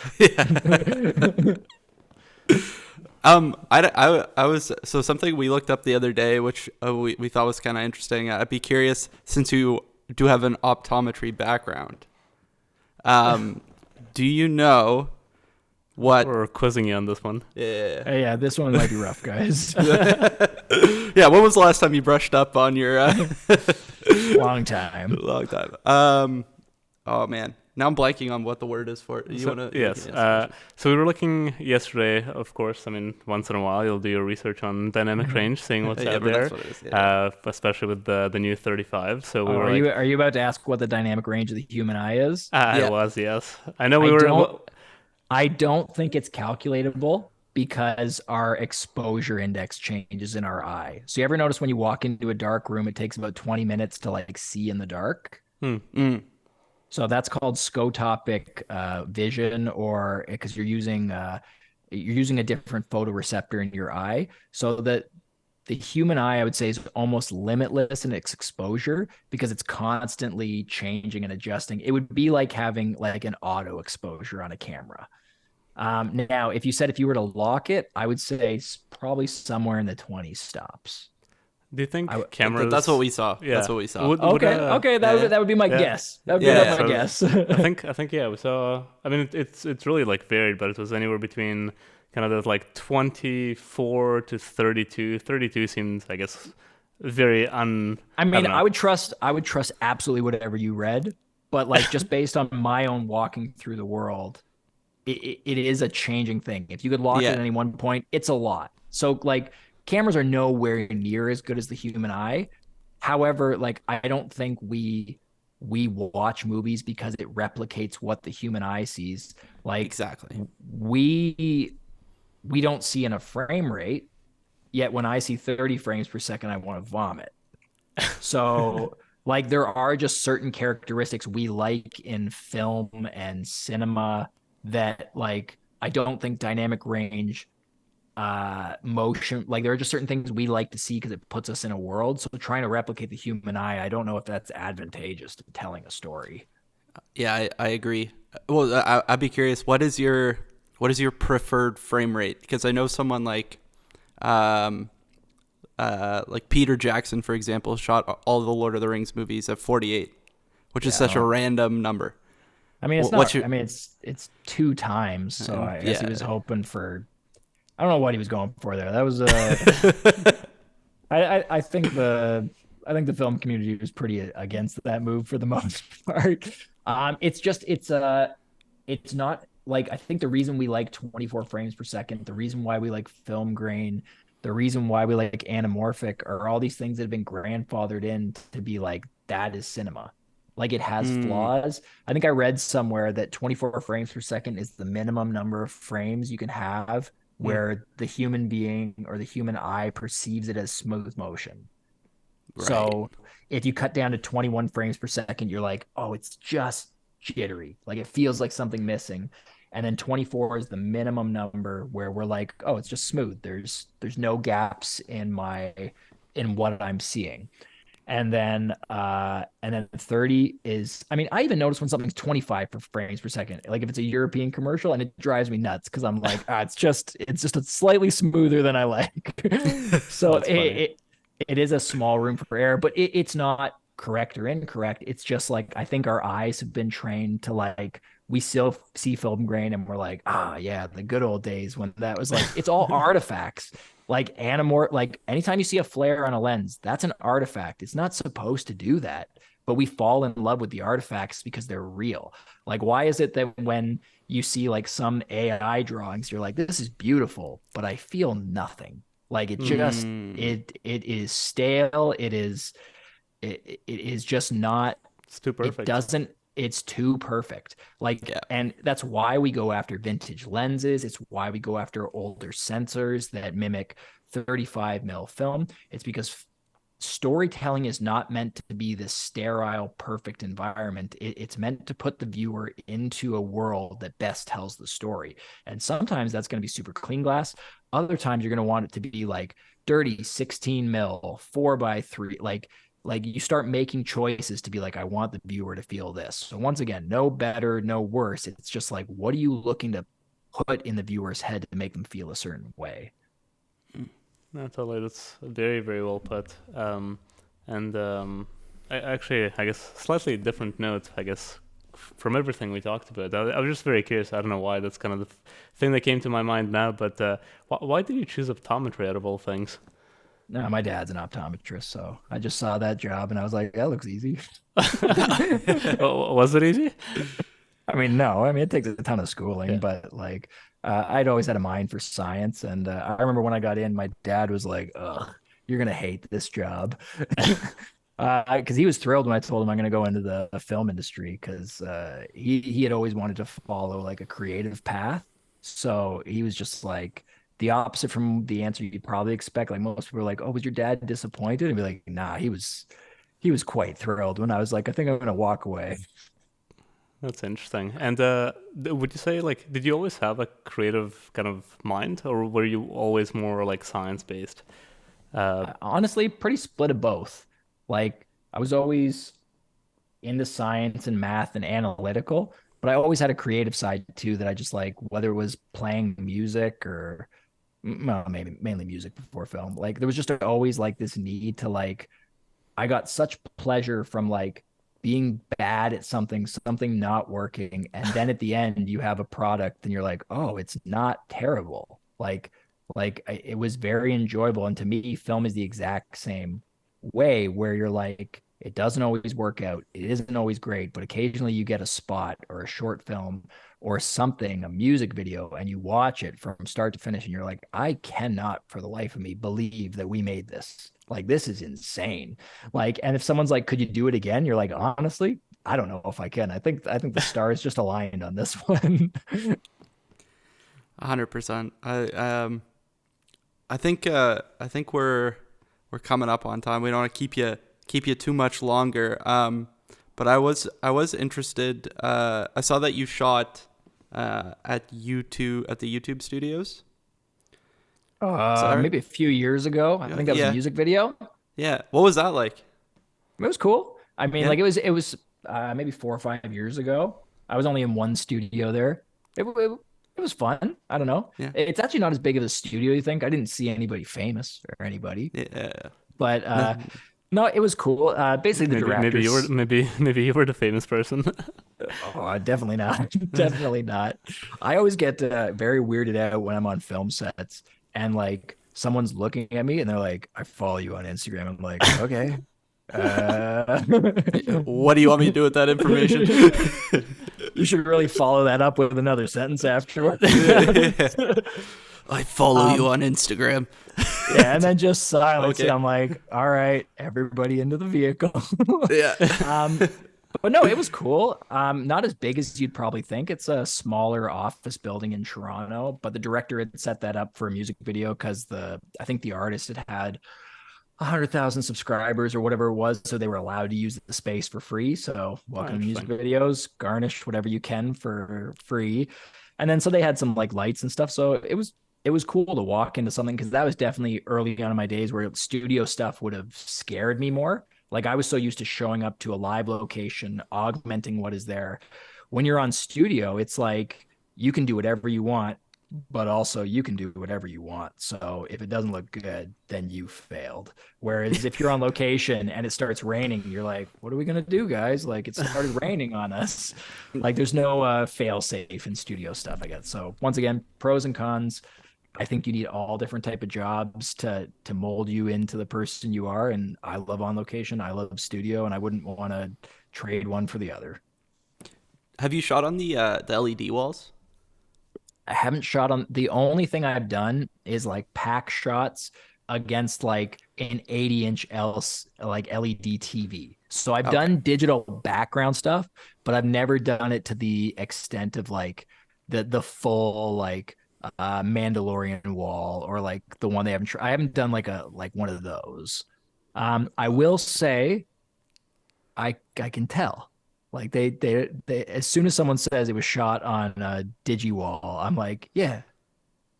I was so something we looked up the other day, which we thought was kind of interesting. I'd be curious, since you do have an optometry background. Do you know what? we're quizzing you on this one. Yeah. Yeah, this one might be rough, guys. Yeah. When was the last time you brushed up on your? Long time. Long time. Oh man. Now I'm blanking on what the word is for it. Yes. So we were looking yesterday, of course. I mean, once in a while, you'll do your research on dynamic range, seeing what's Yeah, out but there, that's what it is, yeah. especially with the new 35. So we were Are you about to ask what the dynamic range of the human eye is? I was, yes. I know we were. I don't think it's calculatable because our exposure index changes in our eye. So you ever notice when you walk into a dark room, it takes about 20 minutes to like see in the dark? So that's called scotopic vision, or because you're using a different photoreceptor in your eye. So that the human eye, I would say, is almost limitless in its exposure because it's constantly changing and adjusting. It would be like having like an auto exposure on a camera. Now, if you were to lock it, I would say probably somewhere in the 20 stops. Do you think cameras? That's what we saw. Yeah. That's what we saw. Okay. That would be my guess. That would be my guess. I think yeah. We saw. I mean, it's really like varied, but it was anywhere between kind of those like 24 to 32. 32 seems, I guess, very I mean, I would trust absolutely whatever you read, but like just based on my own walking through the world, it is a changing thing. If you could lock it at any one point, it's a lot. So like cameras are nowhere near as good as the human eye. However, like I don't think we watch movies because it replicates what the human eye sees. Like Exactly. We don't see in a frame rate, yet when I see 30 frames per second, I want to vomit. So like there are just certain characteristics we like in film and cinema that like I don't think dynamic range, motion, like there are just certain things we like to see because it puts us in a world. So trying to replicate the human eye, I don't know if that's advantageous to telling a story. Yeah, I agree. Well, I'd be curious. What is your what is your preferred frame rate? Because I know someone um, like Peter Jackson, for example, shot all the Lord of the Rings movies at 48, which is Yeah, I such a don't. random number. I mean, it's What's not. your I mean, it's two times. So and I guess he was yeah. hoping for. I don't know what he was going for there. That was I think the film community was pretty against that move for the most part. It's just it's not like I think the reason we like 24 frames per second, the reason why we like film grain, the reason why we like anamorphic are all these things that have been grandfathered in to be like that is cinema. Like it has Mm, flaws. I think I read somewhere that 24 frames per second is the minimum number of frames you can have Mm. where the human being or the human eye perceives it as smooth motion. right. So if you cut down to 21 frames per second, you're like, oh, it's just jittery. Like it feels like something missing. And then 24 is the minimum number where we're like, oh, it's just smooth. There's no gaps in what I'm seeing. And then 30 is, I mean, I even notice when something's 25 frames per second. Like if it's a European commercial and it drives me nuts because I'm like, it's just a slightly smoother than I like. So That's funny. it is a small room for error, but it's not correct or incorrect. It's just like I think our eyes have been trained to like we still see film grain and we're like, ah, yeah, the good old days when that was like it's all artifacts. Like like anytime you see a flare on a lens, that's an artifact. It's not supposed to do that, but we fall in love with the artifacts because they're real. Like, why is it that when you see like some AI drawings, you're like, this is beautiful, but I feel nothing. Like Mm, it is stale. It is just not It's too it perfect. doesn't it's too perfect. Like, yeah. and that's why we go after vintage lenses. It's why we go after older sensors that mimic 35 mil film. It's because storytelling is not meant to be this sterile, perfect environment. It's meant to put the viewer into a world that best tells the story. And sometimes that's going to be super clean glass. Other times you're going to want it to be like dirty 16 mil, 4x3, like you start making choices to be like, I want the viewer to feel this. So once again, no better, no worse. It's just like, what are you looking to put in the viewer's head to make them feel a certain way? No, totally. That's very, very well put. And I guess, slightly different note, I guess, from everything we talked about. I was just very curious. I don't know why. That's kind of the thing that came to my mind now. But why did you choose optometry out of all things? No, my dad's an optometrist, so I just saw that job and I was like, that looks easy. Was it easy? I mean, no, I mean, it takes a ton of schooling, Yeah. but like, I'd always had a mind for science. And I remember when I got in, my dad was like, ugh, you're going to hate this job. Because he was thrilled when I told him I'm going to go into the film industry because he had always wanted to follow like a creative path. So he was just like the opposite from the answer you'd probably expect. Like most people are like, oh, was your dad disappointed? And be like, nah, he was quite thrilled when I was like, I think I'm going to walk away. That's interesting. And would you say, like, did you always have a creative kind of mind, or were you always more like science based? Uh, Honestly, pretty split of both. Like I was always into science and math and analytical, but I always had a creative side too that I just like, whether it was playing music or well, maybe mainly music before film. Like there was just always like this need to like I got such pleasure from like being bad at something not working, and then at the end you have a product and you're like, oh, it's not terrible. It was very enjoyable, and to me, film is the exact same way where you're like, it doesn't always work out, it isn't always great, but occasionally you get a spot or a short film or something, a music video, and you watch it from start to finish, and you're like, I cannot for the life of me believe that we made this. Like, this is insane. Like, and if someone's like, could you do it again? You're like, honestly, I don't know if I can. I think the stars just aligned on this one. 100%. I think we're coming up on time. We don't want to keep you too much longer. But I was interested. I saw that you shot at the YouTube studios. Is that right? Maybe a few years ago. I think that was a Yeah, music video. yeah. What was that like? It was cool. I mean, Yeah. like it was maybe 4 or 5 years ago. I was only in one studio there. It It was fun. I don't know. Yeah. It's actually not as big of a studio you think. I didn't see anybody famous or anybody, Yeah. but No. no, it was cool. Basically, the Maybe you were directors. maybe you were the famous person. Oh, definitely not. Definitely not. I always get very weirded out when I'm on film sets and like someone's looking at me and they're like, "I follow you on Instagram." I'm like, "Okay." Uh, What do you want me to do with that information? you should really follow that up with another sentence afterwards. I follow you Um, on Instagram. yeah, and then just silence. And Okay. I'm like, all right, everybody into the vehicle. Yeah. um, but no, it was cool. Not as big as you'd probably think. It's a smaller office building in Toronto, but the director had set that up for a music video because I think the artist had 100,000 subscribers or whatever it was, so they were allowed to use the space for free. So Oh, welcome to music interesting. videos, garnish whatever you can for free. And then so they had some like lights and stuff. So it was cool to walk into something because that was definitely early on in my days where studio stuff would have scared me more. Like I was so used to showing up to a live location, augmenting what is there. When you're on studio, it's like you can do whatever you want, but also you can do whatever you want. So if it doesn't look good, then you failed. Whereas if you're on location and it starts raining, you're like, what are we going to do, guys? Like it started raining on us. Like there's no fail safe in studio stuff, I guess. So once again, pros and cons. I think you need all different type of jobs to mold you into the person you are. And I love on location. I love studio, and I wouldn't want to trade one for the other. Have you shot on the LED walls? I haven't shot on the only thing I've done is like pack shots against like an 80-inch else like LED TV. So I've Okay. done digital background stuff, but I've never done it to the extent of like the full like Mandalorian wall or like the one they haven't I haven't done like one of those. I will say I can tell. Like they as soon as someone says it was shot on a DigiWall, I'm like, yeah,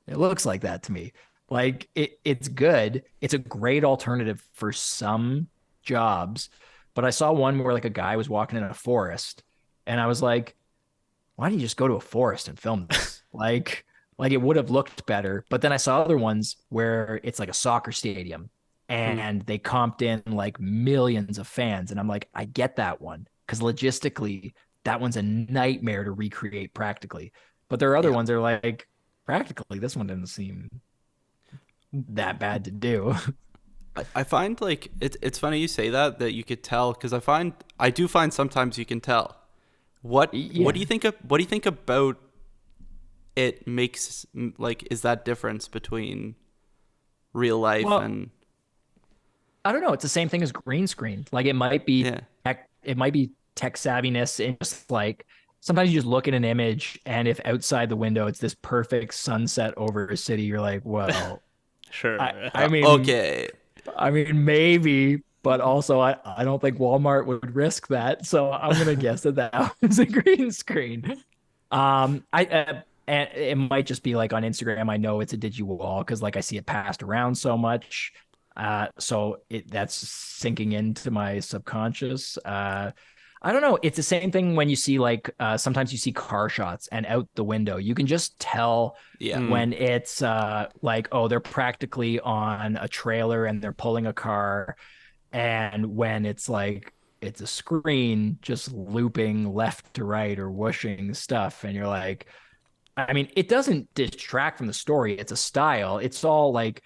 it looks like that to me. Like it's good. It's a great alternative for some jobs. But I saw one where like a guy was walking in a forest and I was like, why don't you just go to a forest and film this? Like it would have looked better. But then I saw other ones where it's like a soccer stadium Hmm. and they comped in like millions of fans. And I'm like, I get that one because logistically, that one's a nightmare to recreate practically. But there are other Yeah. ones that are like, practically, this one didn't seem that bad to do. I find like it's funny you say that you could tell because I do find sometimes you can tell. What Yeah. do you think of what do you think about it makes like is that difference between real life Well, and I don't know. It's the same thing as green screen. Like yeah. it might be tech savviness and just like sometimes you just look at an image and if outside the window it's this perfect sunset over a city, you're like, well, I Sure. I mean Okay. I mean maybe, but also I don't think Walmart would risk that. So I'm gonna guess that that was a green screen. I and it might just be like on Instagram. I know it's a digi wall because like I see it passed around so much. So that's sinking into my subconscious. I don't know. It's the same thing when you see like sometimes you see car shots and out the window, you can just tell Yeah. Hmm. when it's like, oh, they're practically on a trailer and they're pulling a car, and when it's like it's a screen just looping left to right or whooshing stuff, and you're like, I mean, it doesn't detract from the story. It's a style. It's all like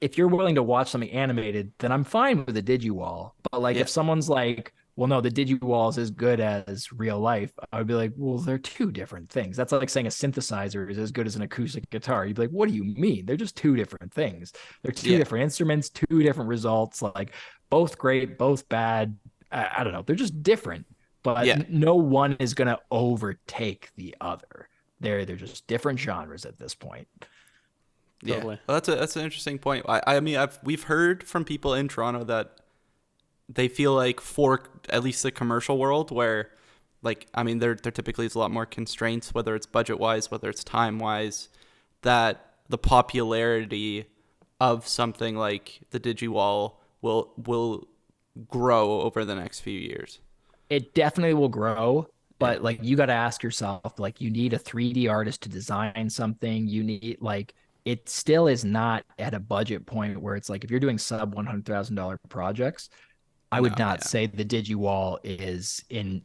if you're willing to watch something animated, then I'm fine with the digiwall. But like Yeah. if someone's like, well, no, the digiwall is as good as real life, I would be like, well, they're two different things. That's like saying a synthesizer is as good as an acoustic guitar. You'd be like, what do you mean? They're just two different things. They're two Yeah. different instruments, two different results, like both great, both bad. I don't know. They're just different, but Yeah. no one is going to overtake the other. They're just different genres at this point. Yeah. Totally. Well, that's an interesting point. I mean we've heard from people in Toronto that they feel like for at least the commercial world where like I mean there typically is a lot more constraints whether it's budget wise whether it's time wise that the popularity of something like the DigiWall will grow over the next few years. It definitely will grow. But like you got to ask yourself, like you need a 3D artist to design something. You need like it still is not at a budget point where it's like if you're doing sub $100,000 projects, I No, would not yeah. say the DigiWall is in.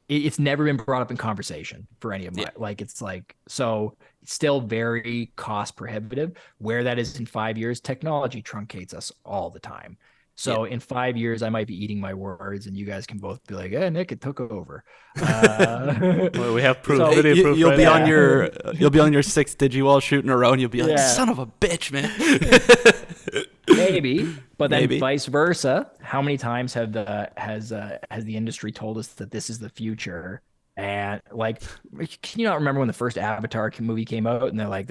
It's never been brought up in conversation for any of my Yeah. like. It's like so. It's still very cost prohibitive. Where that is in 5 years, technology truncates us all the time. Yeah. So in 5 years, I might be eating my words, and you guys can both be like, "Hey, Nick, it took over." Well, we have proof, So- video You, proof you'll right be now. on your you'll be on your 6th DigiWall shoot in a row, and you'll be like, Yeah. "Son of a bitch, man." Maybe, but then Maybe. vice versa. How many times have the has the industry told us that this is the future? And like, can you not remember when the first Avatar movie came out? And they're like,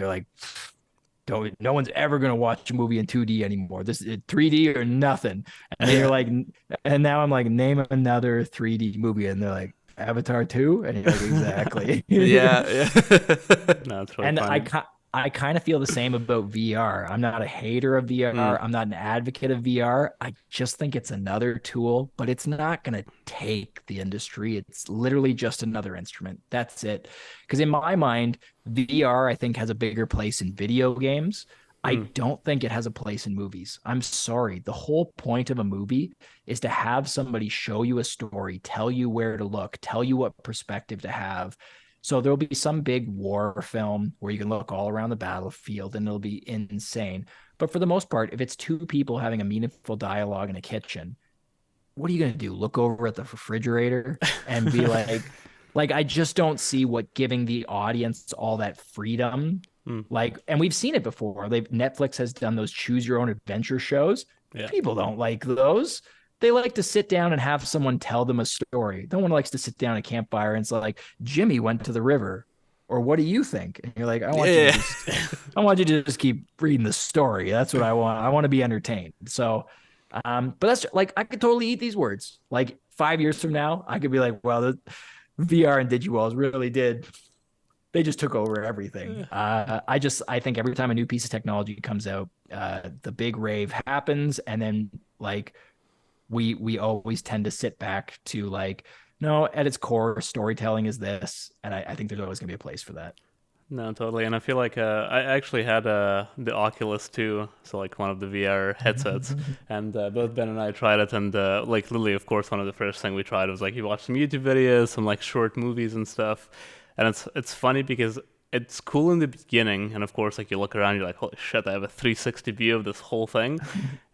don't no one's ever gonna watch a movie in 2D anymore. This is 3D or nothing. And then you're like, and now I'm like, name another 3D movie, and they're like, Avatar 2, and you're like, exactly. Yeah, yeah. No, it's really And funny. I kind of feel the same about VR. I'm not a hater of VR. I'm not an advocate of VR. I just think it's another tool, but it's not going to take the industry. It's literally just another instrument. That's it. Because in my mind, VR, I think, has a bigger place in video games. I don't think it has a place in movies. I'm sorry. The whole point of a movie is to have somebody show you a story, tell you where to look, tell you what perspective to have. So there'll be some big war film where you can look all around the battlefield and it'll be insane. But for the most part, if it's two people having a meaningful dialogue in a kitchen, what are you going to do? Look over at the refrigerator and be like, I just don't see what giving the audience all that freedom. Like, and we've seen it before. Netflix has done those choose your own adventure shows. Yeah. People don't like those. They like to sit down and have someone tell them a story. No one likes to sit down at a campfire and it's like, Jimmy went to the river. Or what do you think? And you're like, I want you to just keep reading the story. That's what I want. I want to be entertained. So, but that's like, I could totally eat these words. Like 5 years from now, I could be like, well, the VR and DigiWalls really did. They just took over everything. I think every time a new piece of technology comes out, the big rave happens. And then like, we always tend to sit back to like, no, at its core, storytelling is this, and I think there's always gonna be a place for that. No, totally. And I feel like I actually had the Oculus 2, so like one of the VR headsets, and both Ben and I tried it, and like literally, of course, one of the first thing we tried was like you watch some YouTube videos, some like short movies and stuff, and it's funny because it's cool in the beginning, and of course, like you look around, you're like, holy shit, I have a 360 view of this whole thing,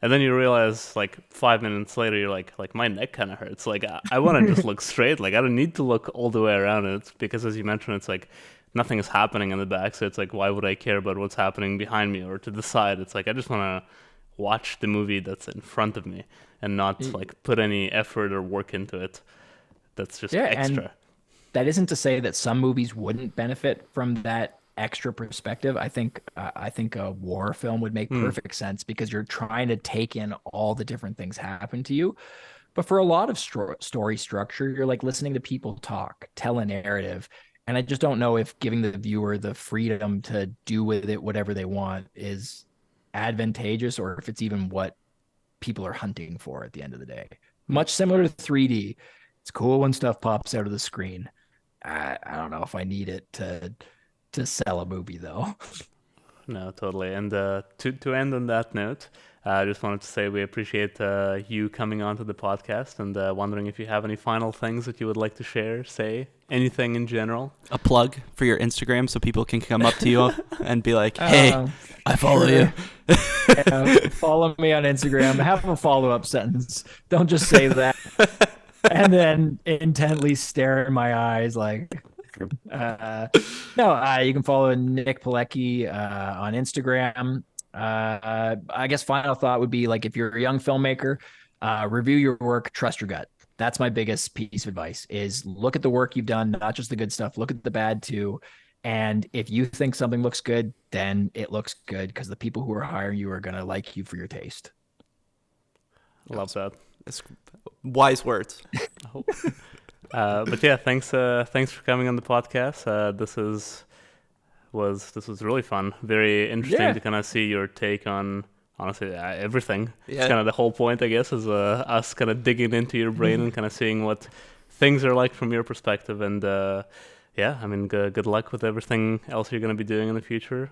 and then you realize like 5 minutes later, you're like my neck kind of hurts. Like I want to just look straight. Like I don't need to look all the way around. And it's because, as you mentioned, it's like nothing is happening in the back, so it's like why would I care about what's happening behind me or to the side? It's like I just want to watch the movie that's in front of me and not like put any effort or work into it. That's just extra. And that isn't to say that some movies wouldn't benefit from that extra perspective. I think a war film would make perfect sense because you're trying to take in all the different things happen to you. But for a lot of story structure, you're like listening to people talk, tell a narrative. And I just don't know if giving the viewer the freedom to do with it whatever they want is advantageous or if it's even what people are hunting for at the end of the day. Much similar to 3D. It's cool when stuff pops out of the screen. I don't know if I need it to sell a movie though. No, totally. And to end on that note, I just wanted to say we appreciate you coming onto the podcast and wondering if you have any final things that you would like to share, say, anything in general. A plug for your Instagram so people can come up to you and be like, hey, I follow you. Follow me on Instagram. Have a follow-up sentence. Don't just say that. And then intently stare in my eyes like you can follow Nik Pilecki on Instagram. I guess final thought would be like if you're a young filmmaker, review your work, trust your gut. That's my biggest piece of advice is look at the work you've done, not just the good stuff, look at the bad too. And if you think something looks good, then it looks good because the people who are hiring you are going to like you for your taste. Love that. It's wise words. But yeah, thanks for coming on the podcast. This was really fun. Very interesting to kind of see your take on honestly everything. Yeah. It's kind of the whole point, I guess, is us kind of digging into your brain and kind of seeing what things are like from your perspective. And yeah, I mean, good luck with everything else you're going to be doing in the future.